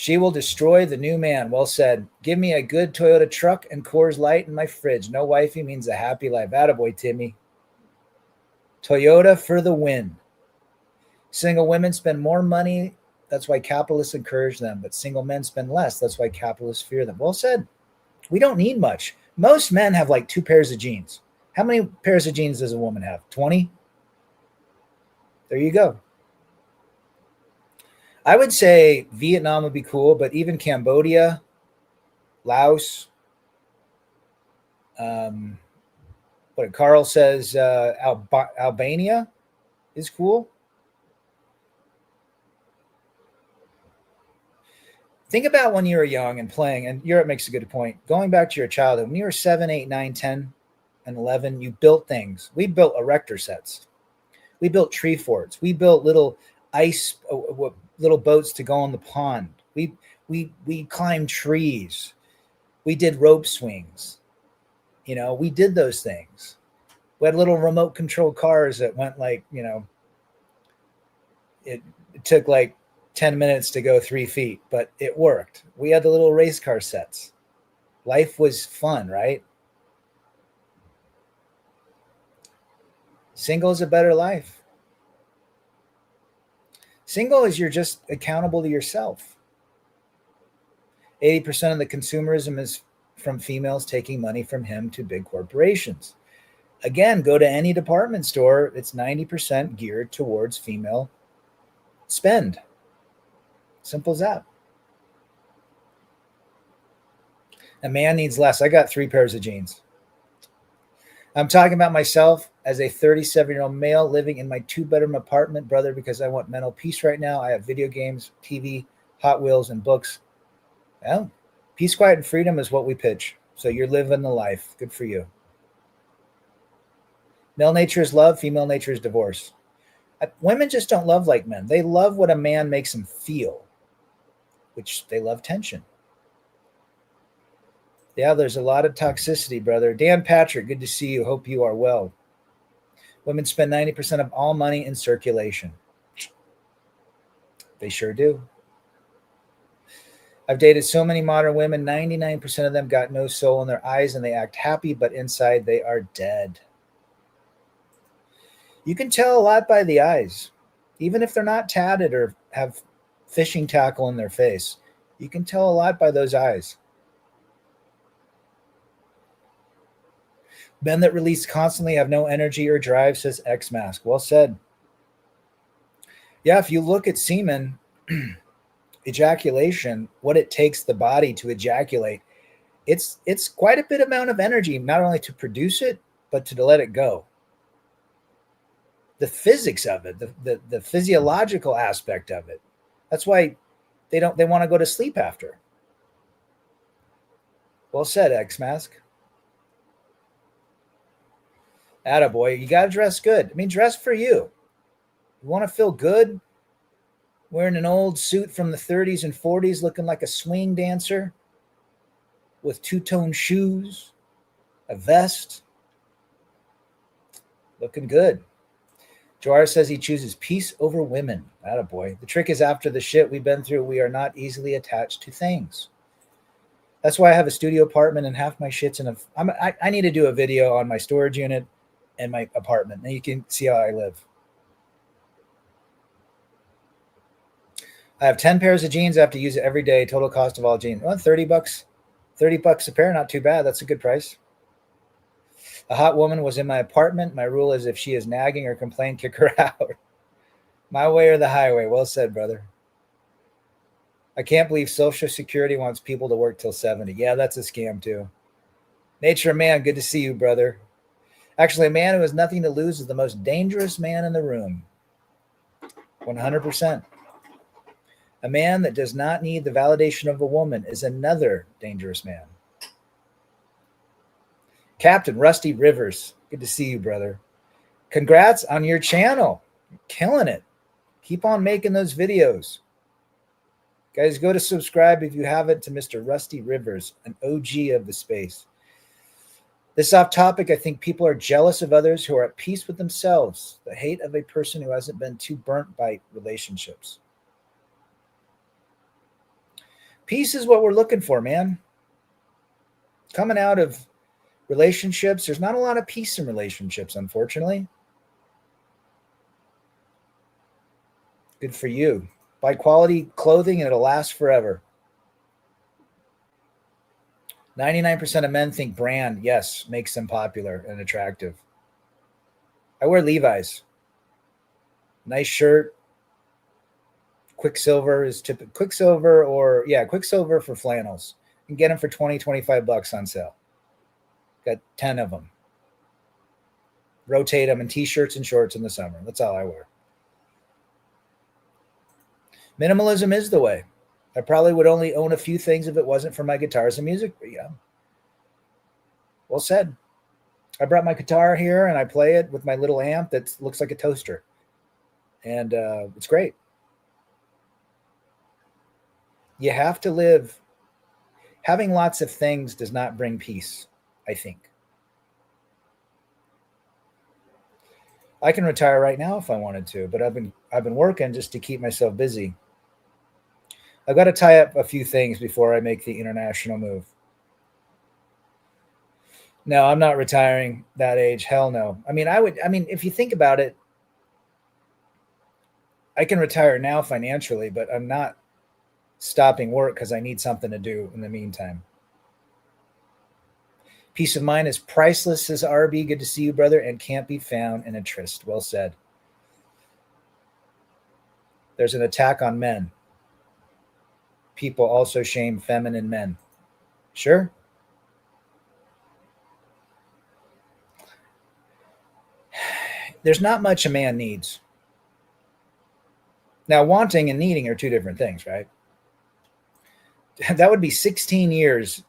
[SPEAKER 2] She will destroy the new man. Well said. Give me a good Toyota truck and Coors Light in my fridge. No wifey means a happy life. Attaboy, Timmy. Toyota for the win. Single women spend more money. That's why capitalists encourage them. But single men spend less. That's why capitalists fear them. Well said. We don't need much. Most men have like 2 pairs of jeans. How many pairs of jeans does a woman have? 20? There you go. I would say Vietnam would be cool, but even Cambodia, Laos, what Carl says, Albania is cool. Think about when you were young and playing, and Europe makes a good point. Going back to your childhood, when you were 7, 8, 9, 10, and 11, you built things. We built erector sets. We built tree forts. We built little ice, little boats to go on the pond. We climbed trees. We did rope swings. We did those things. We had little remote control cars that went like, it took like 10 minutes to go 3 feet, but it worked. We had the little race car sets. Life was fun, right? Single is a better life. Single is you're just accountable to yourself. 80% of the consumerism is from females taking money from him to big corporations. Again, go to any department store, it's 90% geared towards female spend. Simple as that. A man needs less. I got 3 pairs of jeans. I'm talking about myself as a 37-year-old male living in my 2-bedroom apartment, brother, because I want mental peace right now. I have video games, TV, Hot Wheels, and books. Well, peace, quiet, and freedom is what we pitch. So you're living the life. Good for you. Male nature is love. Female nature is divorce. Women just don't love like men. They love what a man makes them feel, which they love tension. Yeah, there's a lot of toxicity, brother. Dan Patrick, good to see you. Hope you are well. Women spend 90% of all money in circulation. They sure do. I've dated so many modern women. 99% of them got no soul in their eyes and they act happy, but inside they are dead. You can tell a lot by the eyes. Even if they're not tatted or have fishing tackle in their face, you can tell a lot by those eyes. Men that release constantly have no energy or drive, says X Mask. Well said. Yeah, if you look at semen, ejaculation, what it takes the body to ejaculate, it's quite a bit amount of energy, not only to produce it, but to let it go. The physics of it, the physiological aspect of it. That's why they want to go to sleep after. Well said, X Mask. Attaboy, you got to dress good. I mean, dress for you. You want to feel good? Wearing an old suit from the 30s and 40s, looking like a swing dancer with 2-tone shoes, a vest. Looking good. Joar says he chooses peace over women. Attaboy. The trick is after the shit we've been through, we are not easily attached to things. That's why I have a studio apartment and half my shit's in I need to do a video on my storage unit and my apartment. And you can see how I live. I have 10 pairs of jeans. I have to use it every day. Total cost of all jeans. Well, $30. $30 a pair. Not too bad. That's a good price. A hot woman was in my apartment. My rule is if she is nagging or complain, kick her out. My way or the highway. Well said, brother. I can't believe Social Security wants people to work till 70. Yeah, that's a scam too. Nature Man, good to see you, brother. Actually, a man who has nothing to lose is the most dangerous man in the room. 100%. A man that does not need the validation of a woman is another dangerous man. Captain Rusty Rivers, good to see you, brother. Congrats on your channel. You're killing it. Keep on making those videos. Guys, go to subscribe if you haven't to Mr. Rusty Rivers, an OG of the space. This off topic, I think people are jealous of others who are at peace with themselves. The hate of a person who hasn't been too burnt by relationships. Peace is what we're looking for, man. Coming out of relationships, there's not a lot of peace in relationships, unfortunately. Good for you. Buy quality clothing and it'll last forever. 99% of men think brand, yes, makes them popular and attractive. I wear Levi's. Nice shirt. Quicksilver is typical. Quicksilver for flannels. You can get them for 20, 25 bucks on sale. Got 10 of them. Rotate them in t-shirts and shorts in the summer. That's all I wear. Minimalism is the way. I probably would only own a few things if it wasn't for my guitars and music. But yeah. Well said. I brought my guitar here and I play it with my little amp that looks like a toaster. And it's great. You have to live. Having lots of things does not bring peace, I think. I can retire right now if I wanted to, but I've been working just to keep myself busy. I've got to tie up a few things before I make the international move. No, I'm not retiring that age. Hell no. I mean, if you think about it, I can retire now financially, but I'm not stopping work because I need something to do in the meantime. Peace of mind is priceless, says RB. Good to see you, brother, and can't be found in a tryst. Well said. There's an attack on men. People also shame feminine men. Sure. There's not much a man needs. Now, wanting and needing are two different things, right? That would be 16 years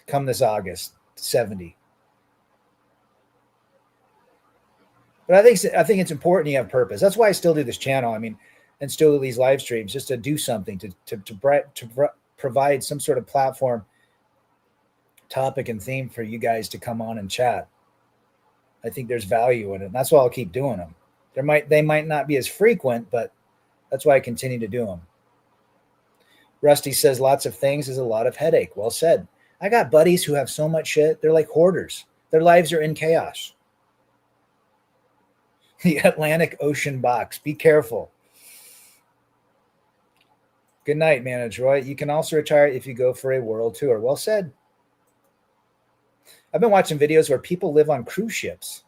[SPEAKER 2] come this August, 70. But I think it's important you have purpose. That's why I still do this channel. I mean, and still do these live streams just to do something to provide some sort of platform, topic, and theme for you guys to come on and chat. I think there's value in it. And that's why I'll keep doing them. They might not be as frequent, but that's why I continue to do them. Rusty says lots of things is a lot of headache. Well said. I got buddies who have so much shit. They're like hoarders. Their lives are in chaos. The Atlantic Ocean box. Be careful. Good night, Manager Roy. You can also retire if you go for a world tour. Well said. I've been watching videos where people live on cruise ships.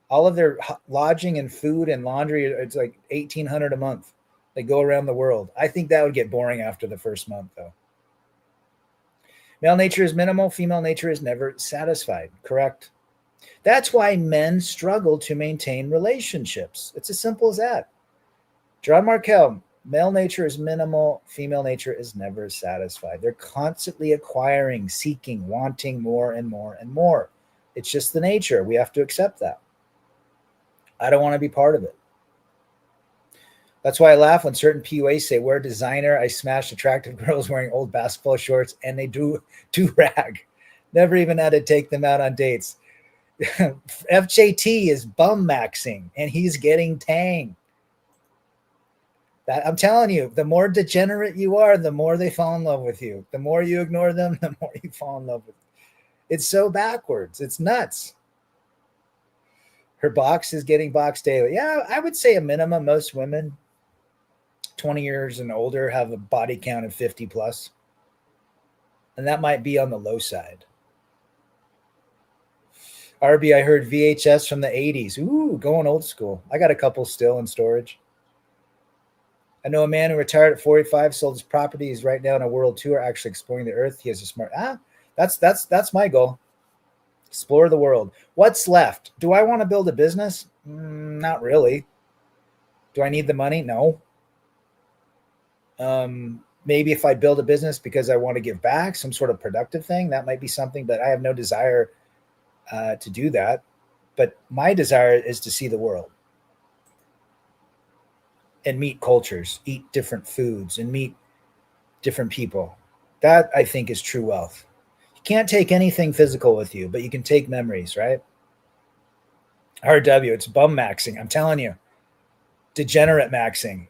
[SPEAKER 2] All of their lodging and food and laundry, it's like $1,800 a month. They go around the world. I think that would get boring after the first month, though. Male nature is minimal. Female nature is never satisfied. Correct. That's why men struggle to maintain relationships. It's as simple as that. John Markel, male nature is minimal. Female nature is never satisfied. They're constantly acquiring, seeking, wanting more and more and more. It's just the nature. We have to accept that. I don't want to be part of it. That's why I laugh when certain PUAs say, wear designer. I smash attractive girls wearing old basketball shorts, and they do rag. Never even had to take them out on dates. FJT is bum maxing, and he's getting tang. That, I'm telling you, the more degenerate you are, the more they fall in love with you. The more you ignore them, the more you fall in love with them. It's so backwards. It's nuts. Her box is getting boxed daily. Yeah, I would say a minimum. Most women 20 years and older have a body count of 50 plus. And that might be on the low side. RB, I heard VHS from the 80s. Ooh, going old school. I got a couple still in storage. I know a man who retired at 45, sold his property. He's right now on a world tour, actually exploring the earth. He has a smart, that's my goal. Explore the world. What's left? Do I want to build a business? Not really. Do I need the money? No. Maybe if I build a business because I want to give back, some sort of productive thing, that might be something, but I have no desire to do that. But my desire is to see the world and meet cultures, eat different foods, and meet different people. That, I think, is true wealth. You can't take anything physical with you, but you can take memories, right? RW, it's bum maxing. I'm telling you, degenerate maxing.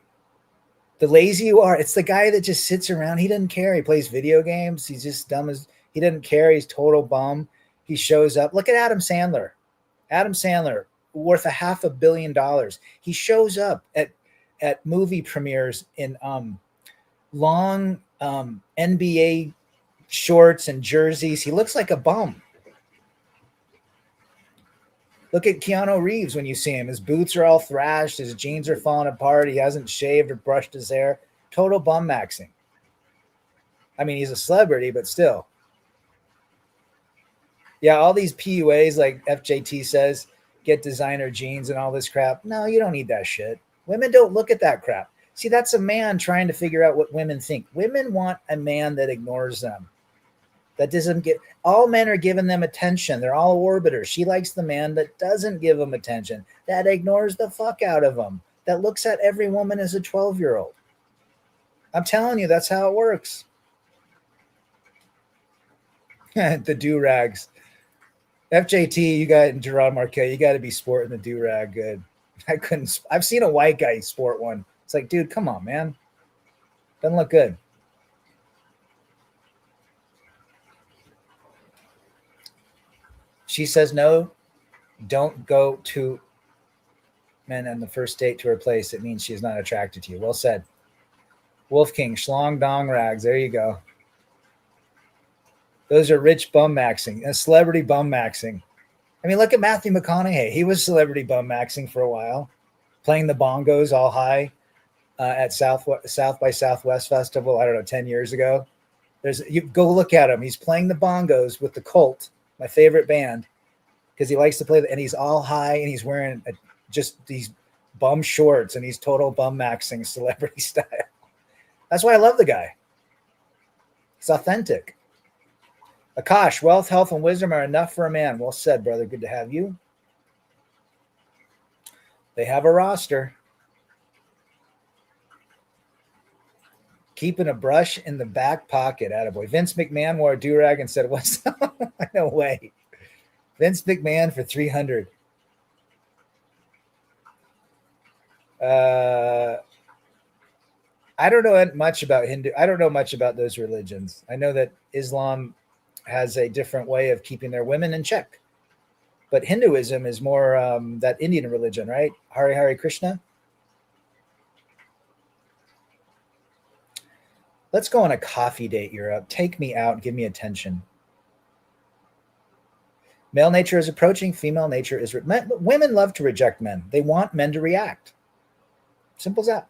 [SPEAKER 2] The lazy you are. It's the guy that just sits around. He doesn't care. He plays video games. He's just dumb as he doesn't care. He's total bum. He shows up. Look at Adam Sandler. Adam Sandler, worth $500 million. He shows up at movie premieres in long NBA shorts and jerseys. He looks like a bum. Look at Keanu Reeves when you see him. His boots are all thrashed. His jeans are falling apart. He hasn't shaved or brushed his hair. Total bum maxing. I mean, he's a celebrity, but still. Yeah, all these PUAs, like FJT says, get designer jeans and all this crap. No, you don't need that shit. Women don't look at that crap. See, that's a man trying to figure out what women think. Women want a man that ignores them. That doesn't get, all men are giving them attention. They're all orbiters. She likes the man that doesn't give them attention, that ignores the fuck out of them, that looks at every woman as a 12-year-old. I'm telling you, that's how it works. The do-rags. FJT, you got Gerard Marquez, you got to be sporting the do-rag good. I've seen a white guy sport one. It's like, dude, come on, man. Doesn't look good. She says, no, don't go to men on the first date to her place. It means she is not attracted to you. Well said. Wolf King, schlong dong rags. There you go. Those are rich bum maxing, a celebrity bum maxing. I mean, look at Matthew McConaughey. He was celebrity bum maxing for a while, playing the bongos all high at South by Southwest Festival, I don't know, 10 years ago. You go look at him. He's playing the bongos with the Cult, my favorite band, because he likes to play, and he's all high, and he's wearing just these bum shorts, and he's total bum maxing celebrity style. That's why I love the guy. It's authentic. Akash, wealth, health, and wisdom are enough for a man. Well said, brother. Good to have you. They have a roster. Keeping a brush in the back pocket. Attaboy. Vince McMahon wore a do-rag and said, what's up? No way. Vince McMahon for 300. I don't know much about Hindu. I don't know much about those religions. I know that Islam has a different way of keeping their women in check. But Hinduism is more that Indian religion, right? Hare Hare Krishna. Let's go on a coffee date, Europe. Take me out and give me attention. Male nature is approaching. Female nature is... Women love to reject men. They want men to react. Simple as that.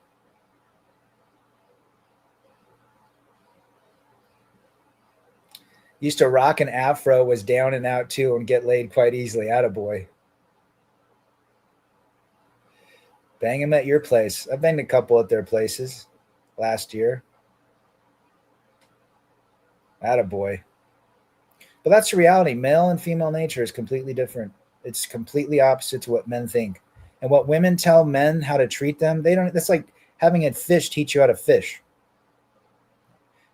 [SPEAKER 2] Used to rock an afro, was down and out too, and get laid quite easily. Attaboy. Bang him at your place. I've banged a couple at their places last year. Attaboy. But that's the reality. Male and female nature is completely different. It's completely opposite to what men think. And what women tell men how to treat them, they don't. That's like having a fish teach you how to fish.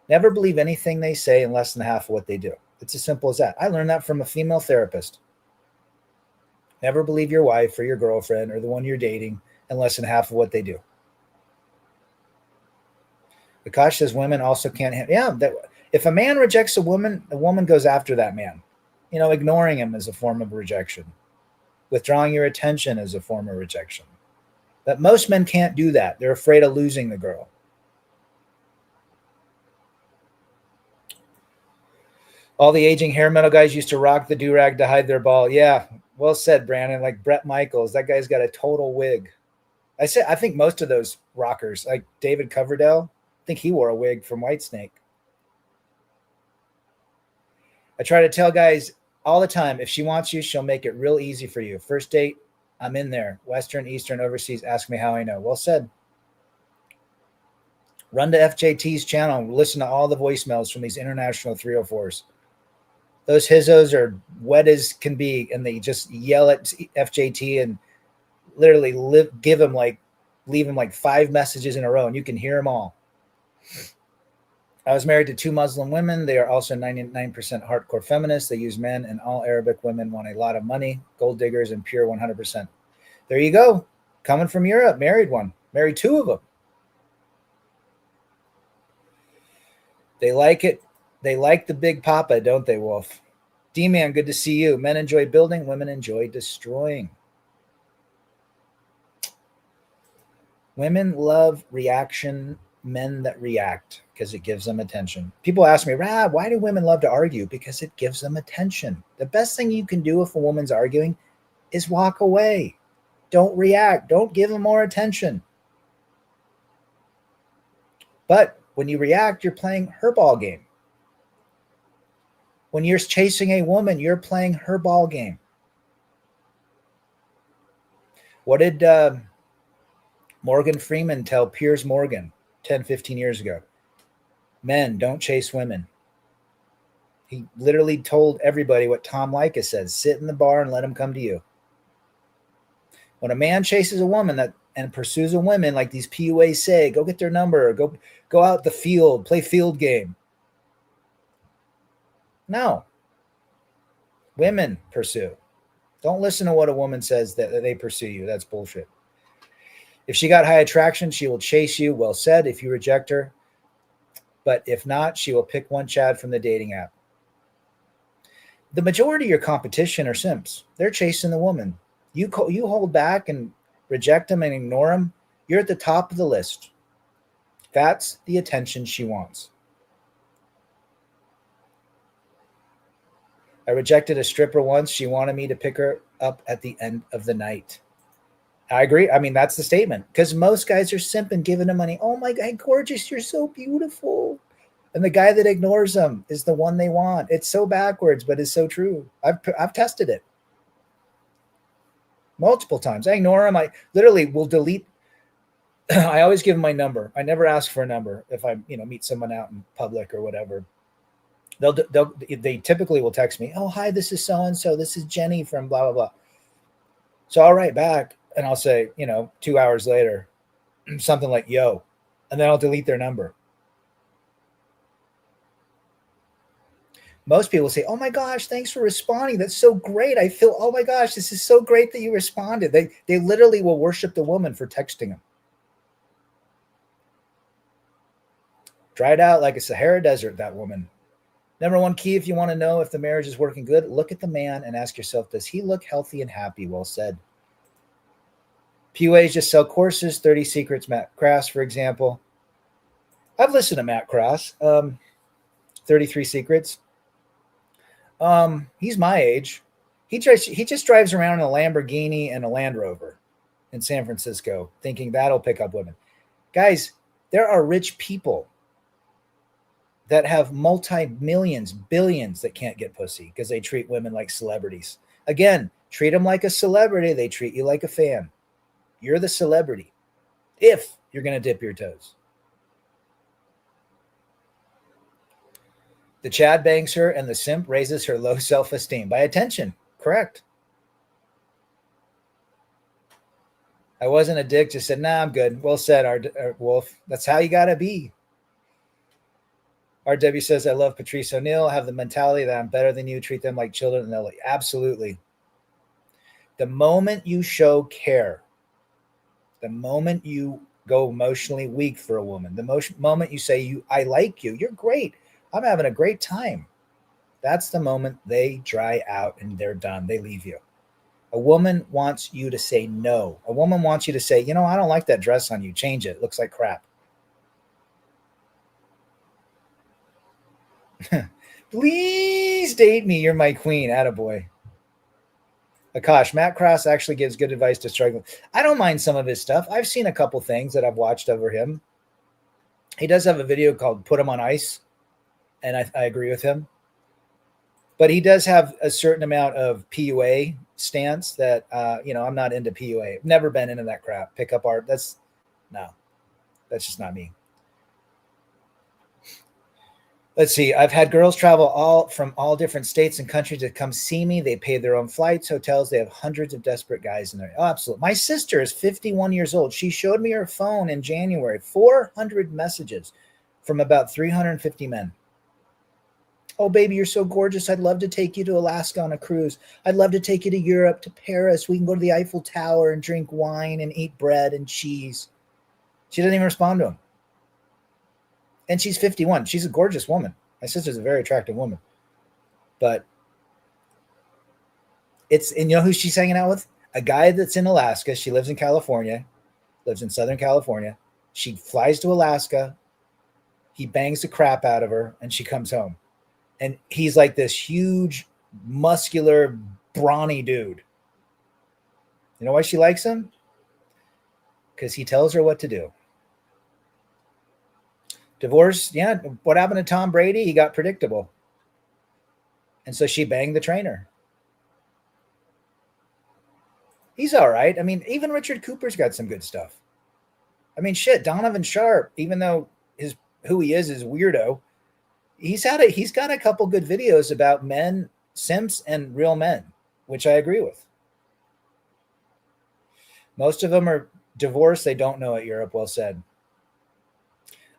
[SPEAKER 2] Never believe anything they say in less than half of what they do. It's as simple as that. I learned that from a female therapist. Never believe your wife or your girlfriend or the one you're dating in less than half of what they do. Akash says women also can't handle. Yeah, that if a man rejects a woman goes after that man. You know, ignoring him is a form of rejection. Withdrawing your attention is a form of rejection. But most men can't do that. They're afraid of losing the girl. All the aging hair metal guys used to rock the do-rag to hide their ball. Yeah, well said, Brandon. Like Bret Michaels, that guy's got a total wig. I think most of those rockers, like David Coverdale, I think he wore a wig from Whitesnake. I try to tell guys all the time, if she wants you, she'll make it real easy for you. First date, I'm in there. Western, Eastern, overseas, ask me how I know. Well said. Run to FJT's channel and listen to all the voicemails from these international 304s. Those hizzos are wet as can be, and they just yell at FJT and literally leave him like 5 messages in a row, and you can hear them all. I was married to 2 Muslim women. They are also 99% hardcore feminists. They use men, and all Arabic women want a lot of money, gold diggers, and pure 100%. There you go. Coming from Europe, married 2 of them. They like it. They like the big papa, don't they, Wolf? D-Man, good to see you. Men enjoy building, women enjoy destroying. Women love reaction, men that react because it gives them attention. People ask me, Rab, why do women love to argue? Because it gives them attention. The best thing you can do if a woman's arguing is walk away. Don't react. Don't give them more attention. But when you react, you're playing her ball game. When you're chasing a woman, you're playing her ball game. What did Morgan Freeman tell Piers Morgan 10, 15 years ago? Men, don't chase women. He literally told everybody what Tom Likas says. Sit in the bar and let them come to you. When a man chases a woman and pursues a woman, like these PUAs say, go get their number, or go out the field, play field game. No. Women pursue. Don't listen to what a woman says that they pursue you. That's bullshit. If she got high attraction, she will chase you. Well said, if you reject her. But if not, she will pick one Chad from the dating app. The majority of your competition are simps. They're chasing the woman. You hold back and reject them and ignore them, you're at the top of the list. That's the attention she wants. I rejected a stripper once. She wanted me to pick her up at the end of the night. I agree. I mean, that's the statement. Because most guys are simping, giving them money. Oh my God, gorgeous. You're so beautiful. And the guy that ignores them is the one they want. It's so backwards, but it's so true. I've tested it multiple times. I ignore them. I literally will delete. I always give them my number. I never ask for a number if I meet someone out in public or whatever. They typically will text me, oh, hi, this is so-and-so. This is Jenny from blah, blah, blah. So I'll write back and I'll say, 2 hours later, something like, yo, and then I'll delete their number. Most people say, oh my gosh, thanks for responding. That's so great. I feel, oh my gosh, this is so great that you responded. They literally will worship the woman for texting them. Dried out like a Sahara desert, that woman. Number one key, if you want to know if the marriage is working good, look at the man and ask yourself, does he look healthy and happy? Well said. PUAs just sell courses, 30 Secrets, Matt Cross, for example. I've listened to Matt Cross, 33 Secrets. He's my age. He just drives around in a Lamborghini and a Land Rover in San Francisco, thinking that'll pick up women. Guys, there are rich people that have multi-millions, billions that can't get pussy because they treat women like celebrities. Again, treat them like a celebrity. They treat you like a fan. You're the celebrity if you're going to dip your toes. The Chad bangs her and the simp raises her low self-esteem by attention. Correct. I wasn't a dick, just said, nah, I'm good. Well said, our Wolf. That's how you got to be. RW says, I love Patrice O'Neill. I have the mentality that I'm better than you. Treat them like children. And they're like, absolutely. The moment you show care, the moment you go emotionally weak for a woman, the moment you say, I like you, you're great. I'm having a great time. That's the moment they dry out and they're done. They leave you. A woman wants you to say no. A woman wants you to say, I don't like that dress on you. Change it. It looks like crap. Please date me. You're my queen. Attaboy. Akash, Matt Cross actually gives good advice to struggling. I don't mind some of his stuff. I've seen a couple things that I've watched over him. He does have a video called Put Him on Ice, and I agree with him. But he does have a certain amount of PUA stance that, I'm not into PUA. I've never been into that crap. Pickup art, that's just not me. Let's see. I've had girls travel from all different states and countries to come see me. They pay their own flights, hotels. They have hundreds of desperate guys in there. Oh, absolutely. My sister is 51 years old. She showed me her phone in January. 400 messages from about 350 men. Oh, baby, you're so gorgeous. I'd love to take you to Alaska on a cruise. I'd love to take you to Europe, to Paris. We can go to the Eiffel Tower and drink wine and eat bread and cheese. She doesn't even respond to him. And she's 51. She's a gorgeous woman. My sister's a very attractive woman. But and you know who she's hanging out with? A guy that's in Alaska. She lives in California, lives in Southern California. She flies to Alaska. He bangs the crap out of her and she comes home. And he's like this huge, muscular, brawny dude. You know why she likes him? Because he tells her what to do. Divorce, yeah. What happened to Tom Brady? He got predictable. And so she banged the trainer. He's all right. I mean, even Richard Cooper's got some good stuff. I mean, shit, Donovan Sharp, even though who he is weirdo, he's got a couple good videos about men, simps, and real men, which I agree with. Most of them are divorced. They don't know it. Europe, well said.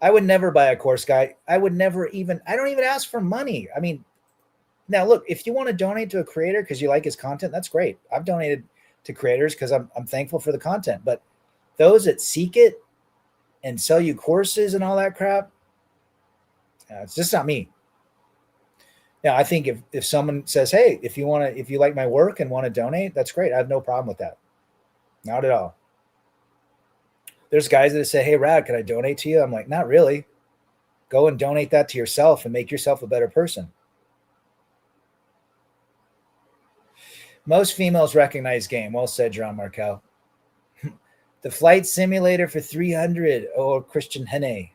[SPEAKER 2] I would never buy a course guy. I don't even ask for money. I mean, now look, if you want to donate to a creator because you like his content, that's great. I've donated to creators because I'm thankful for the content. But those that seek it and sell you courses and all that crap, it's just not me. Now, I think if someone says, hey, if you like my work and want to donate, that's great. I have no problem with that. Not at all. There's guys that say, hey, Rad, can I donate to you? I'm like, not really. Go and donate that to yourself and make yourself a better person. Most females recognize game. Well said, John Markel. The flight simulator for 300. Oh, Christian Henne.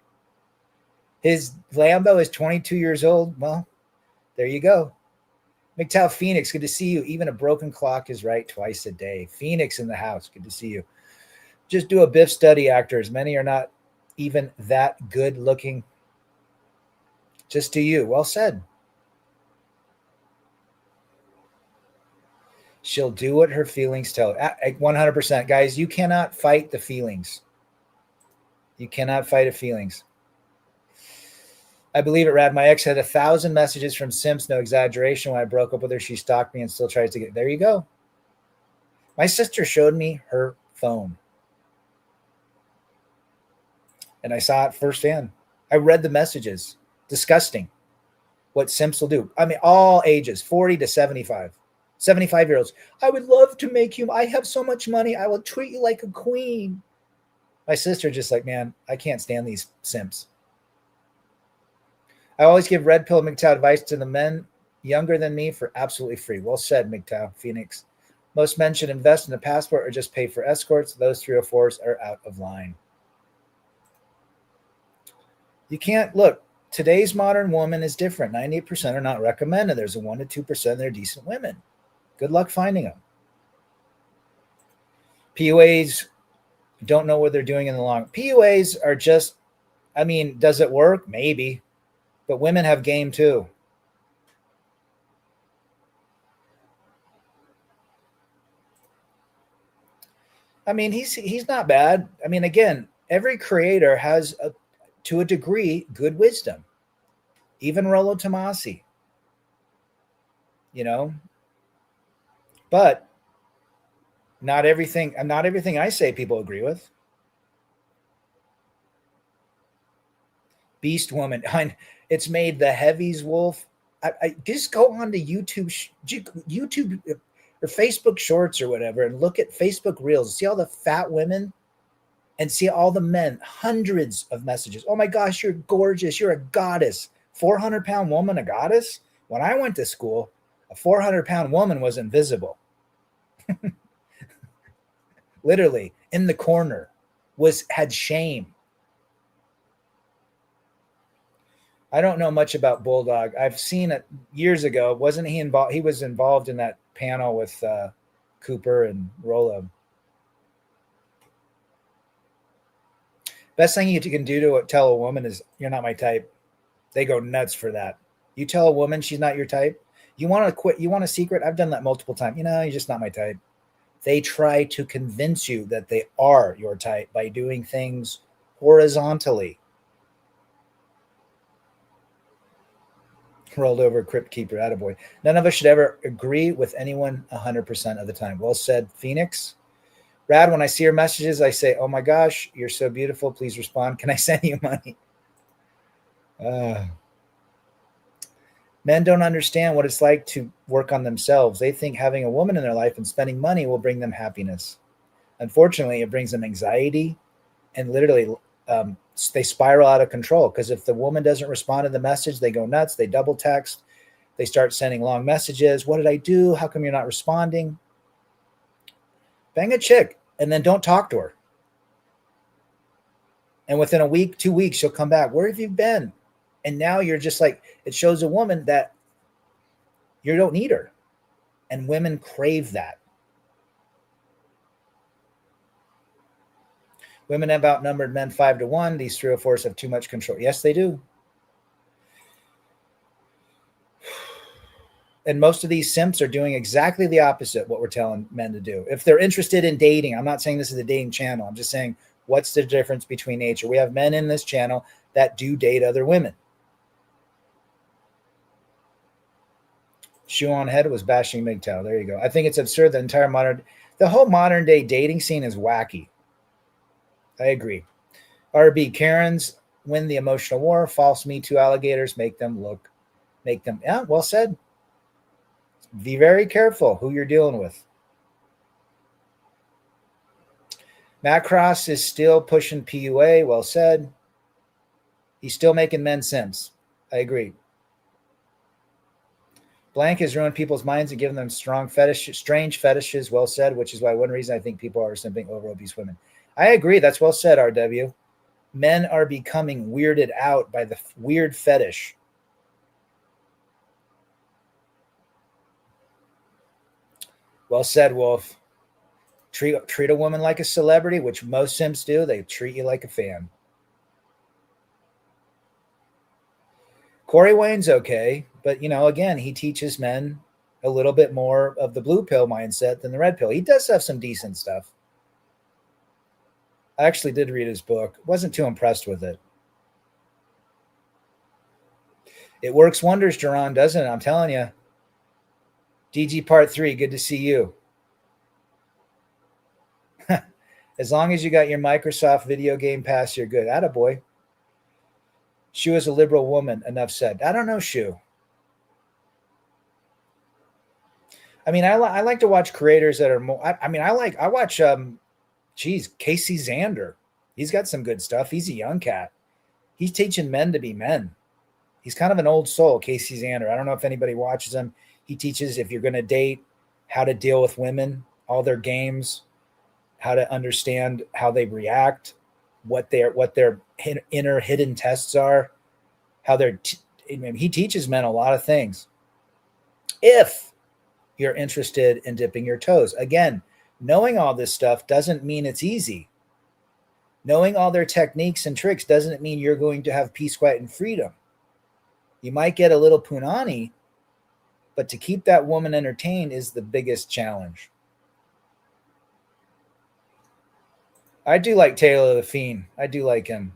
[SPEAKER 2] His Lambo is 22 years old. Well, there you go. McTow Phoenix, good to see you. Even a broken clock is right twice a day. Phoenix in the house. Good to see you. Just do a Biff study, actors. Many are not even that good looking. Just to you. Well said. She'll do what her feelings tell her. 100%. Guys, you cannot fight the feelings. You cannot fight the feelings. I believe it, Rad. My ex had 1,000 messages from simps, no exaggeration. When I broke up with her, she stalked me and still tries to get. There you go. My sister showed me her phone. And I saw it firsthand. I read the messages. Disgusting. What simps will do. I mean, all ages, 40 to 75. 75-year-olds. I would love to make you. I have so much money. I will treat you like a queen. My sister just like, man, I can't stand these simps. I always give Red Pill MGTOW advice to the men younger than me for absolutely free. Well said, MGTOW Phoenix. Most men should invest in a passport or just pay for escorts. Those 304s are out of line. You can't look. Today's modern woman is different. 98% are not recommended. There's a 1% to 2% that are decent women. Good luck finding them. PUAs don't know what they're doing in the long. PUAs are just, I mean, does it work? Maybe. But women have game too. I mean, he's not bad. I mean, again, every creator has, to a degree, good wisdom. Even Rollo Tomasi. You know? But not everything I say people agree with. Beast Woman. It's made the heavies wolf. I just go on to YouTube or Facebook Shorts or whatever and look at Facebook Reels. See all the fat women and see all the men. Hundreds of messages. Oh my gosh, you're gorgeous. You're a goddess. 400-pound woman, a goddess? When I went to school, a 400-pound woman was invisible. Literally in the corner, had shame. I don't know much about Bulldog. I've seen it years ago. Wasn't he involved? He was involved in that panel with Cooper and Rollo. Best thing you can do to tell a woman is you're not my type. They go nuts for that. You tell a woman she's not your type. You want to quit. You want a secret? I've done that multiple times. You're just not my type. They try to convince you that they are your type by doing things horizontally. Rolled over Crypt Keeper, attaboy. None of us should ever agree with anyone 100% of the time. Well said, Phoenix. Rad, when I see your messages, I say, oh my gosh, you're so beautiful. Please respond. Can I send you money? Uh, Men don't understand what it's like to work on themselves. They think having a woman in their life and spending money will bring them happiness. Unfortunately, it brings them anxiety and literally um, they spiral out of control because if the woman doesn't respond to the message, they go nuts. They double text. They start sending long messages. What did I do? How come you're not responding? Bang a chick and then don't talk to her. And within a week, 2 weeks, she'll come back. Where have you been? And now you're just like, it shows a woman that you don't need her. And women crave that. Women have outnumbered men 5-1. These 304s have too much control. Yes, they do. And most of these simps are doing exactly the opposite what we're telling men to do. If they're interested in dating, I'm not saying this is a dating channel. I'm just saying what's the difference between nature. We have men in this channel that do date other women. Shoe on head was bashing MGTOW. There you go. I think it's absurd. The whole modern day dating scene is wacky. I agree. RB Karens win the emotional war. False Me Too alligators make them. Yeah, well said. Be very careful who you're dealing with. Matt Cross is still pushing PUA. Well said. He's still making men simps. I agree. Blank has ruined people's minds and given them strange fetishes. Well said, which is why one reason I think people are simping over obese women. I agree. That's well said, RW. Men are becoming weirded out by the weird fetish. Well said, Wolf. Treat a woman like a celebrity, which most simps do. They treat you like a fan. Corey Wayne's okay, but again, he teaches men a little bit more of the blue pill mindset than the red pill. He does have some decent stuff. I actually did read his book. Wasn't too impressed with it. It works wonders, Duran, doesn't it? I'm telling you. DG Part 3, good to see you. As long as you got your Microsoft video game pass, you're good. Attaboy. Shu is a liberal woman, enough said. I don't know, Shu. I mean, I like to watch creators that are more. I watch Casey Zander. He's got some good stuff. He's a young cat. He's teaching men to be men. He's kind of an old soul, Casey Zander. I don't know if anybody watches him. He teaches if you're going to date, how to deal with women, all their games, how to understand how they react, what their inner hidden tests are, how he teaches men a lot of things. If you're interested in dipping your toes, again, knowing all this stuff doesn't mean it's easy. Knowing all their techniques and tricks doesn't mean you're going to have peace, quiet, and freedom. You might get a little punani, but to keep that woman entertained is the biggest challenge. I do like Taylor the Fiend. I do like him.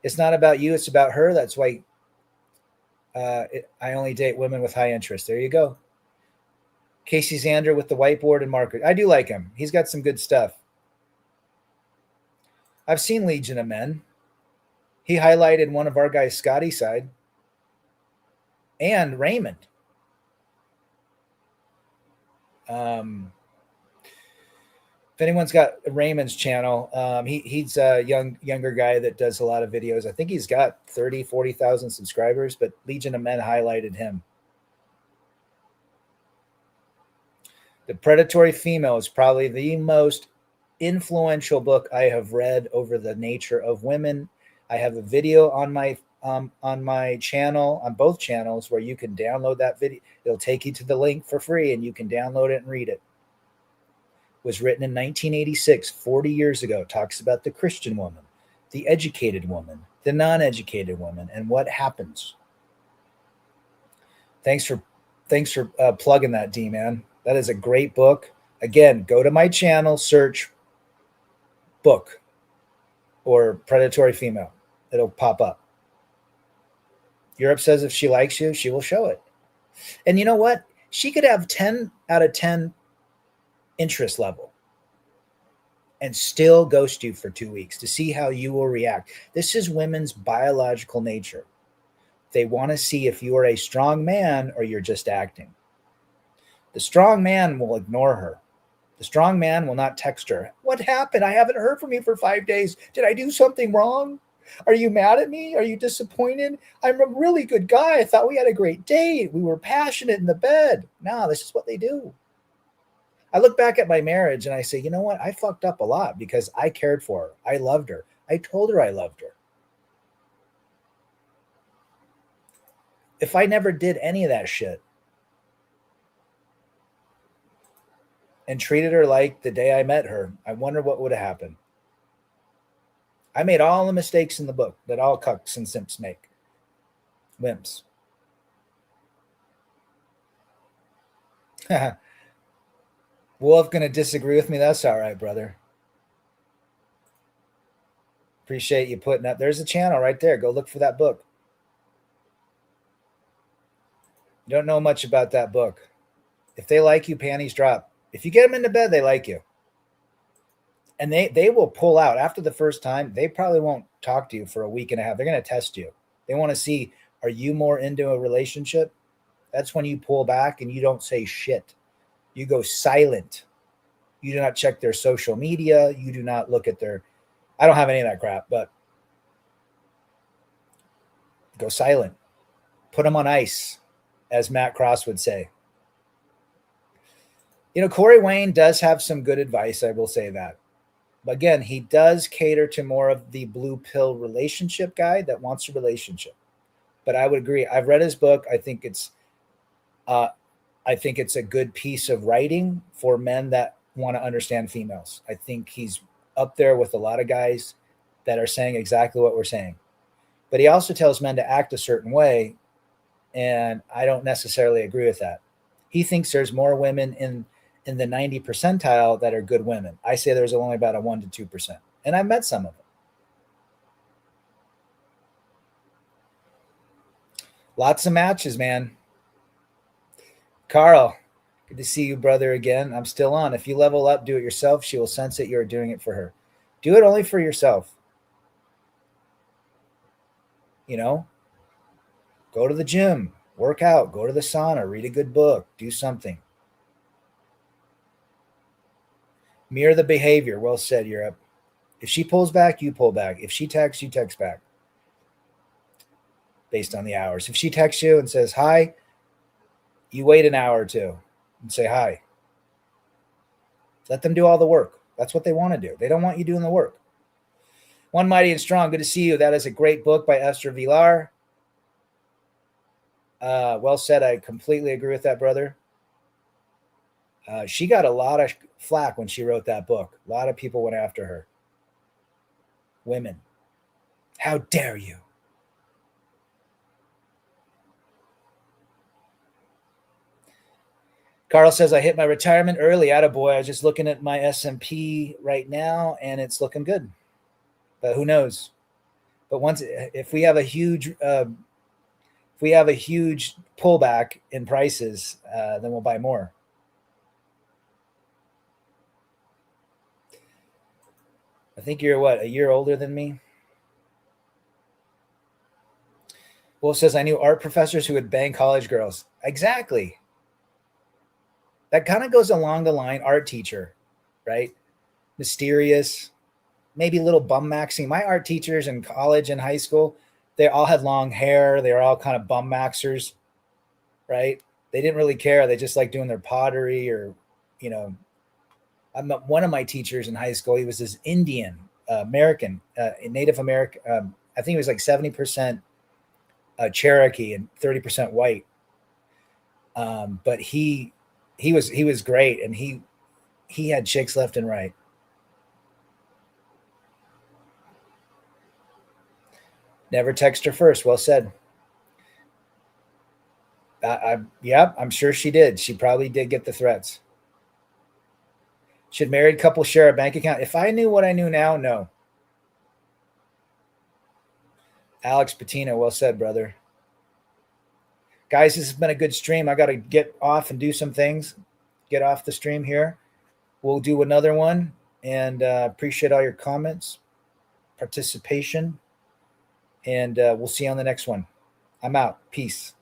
[SPEAKER 2] It's not about you. It's about her. That's why I only date women with high interest. There you go. Casey Zander with the whiteboard and marker. I do like him. He's got some good stuff. I've seen Legion of Men. He highlighted one of our guys, Scotty side, and Raymond. If anyone's got Raymond's channel, he's a younger guy that does a lot of videos. I think he's got 40,000 subscribers, but Legion of Men highlighted him. The Predatory Female is probably the most influential book I have read over the nature of women. I have a video on my channel, on both channels, where you can download that video. It'll take you to the link for free, and you can download it and read it. Was written in 1986, 40 years ago. Talks about the Christian woman, the educated woman, the non-educated woman, and what happens. Thanks for plugging that, D-Man. That is a great book. Again, go to my channel, search book or Predatory Female. It'll pop up. Europe says if she likes you, she will show it. And you know what? She could have 10 out of 10 interest level and still ghost you for 2 weeks to see how you will react. This is women's biological nature. They want to see if you are a strong man or you're just acting. The strong man will ignore her. The strong man will not text her. What happened? I haven't heard from you for 5 days. Did I do something wrong? Are you mad at me? Are you disappointed? I'm a really good guy. I thought we had a great date. We were passionate in the bed. No, this is what they do. I look back at my marriage and I say, you know what? I fucked up a lot because I cared for her. I loved her. I told her I loved her. If I never did any of that shit and treated her like the day I met her, I wonder what would have happened. I made all the mistakes in the book that all cucks and simps make. Wimps. Wolf gonna disagree with me. That's all right, brother. Appreciate you putting up. There's a channel right there. Go look for that book. Don't know much about that book. If they like you, panties drop. If you get them into bed, they like you. And they will pull out after the first time. They probably won't talk to you for a week and a half. They're going to test you. They want to see, are you more into a relationship? That's when you pull back and you don't say shit. You go silent. You do not check their social media. You do not look at their, I don't have any of that crap, but go silent. Put them on ice, as Matt Cross would say. You know, Corey Wayne does have some good advice. I will say that. But again, he does cater to more of the blue pill relationship guy that wants a relationship. But I would agree. I've read his book. I think it's a good piece of writing for men that want to understand females. I think he's up there with a lot of guys that are saying exactly what we're saying. But he also tells men to act a certain way, and I don't necessarily agree with that. He thinks there's more women in the 90 percentile that are good women. I say there's only about a 1% to 2%. And I've met some of them. Lots of matches, man. Carl, good to see you, brother, again. I'm still on. If you level up, do it yourself. She will sense that you're doing it for her. Do it only for yourself. You know, go to the gym, work out, go to the sauna, read a good book, do something. Mirror the behavior. Well said, Europe. If she pulls back, you pull back. If she texts, you text back. Based on the hours. If she texts you and says hi, you wait an hour or two and say hi. Let them do all the work. That's what they want to do. They don't want you doing the work. One Mighty and Strong, good to see you. That is a great book by Esther Vilar. Well said. I completely agree with that, brother. She got a lot of flack when she wrote that book. A lot of people went after her. Women. How dare you? Carl says, I hit my retirement early. Attaboy. I was just looking at my S&P right now, and it's looking good. But who knows? But if we have a huge pullback in prices, then we'll buy more. I think you're a year older than me? Wolf says, I knew art professors who would bang college girls. Exactly. That kind of goes along the line, art teacher, right? Mysterious, maybe a little bum maxing. My art teachers in college and high school, they all had long hair. They were all kind of bum maxers, right? They didn't really care. They just liked doing their pottery or, you know, one of my teachers in high school, he was this Indian, American, Native American. I think he was like 70% Cherokee and 30% white. But he was great, and he had chicks left and right. Never text her first. Well said. Yeah, I'm sure she did. She probably did get the threats. Should married couple share a bank account? If I knew what I knew now, no. Alex Patino, well said, brother. Guys, this has been a good stream. I got to get off and do some things. Get off the stream here. We'll do another one, and appreciate all your comments, participation, and we'll see you on the next one. I'm out. Peace.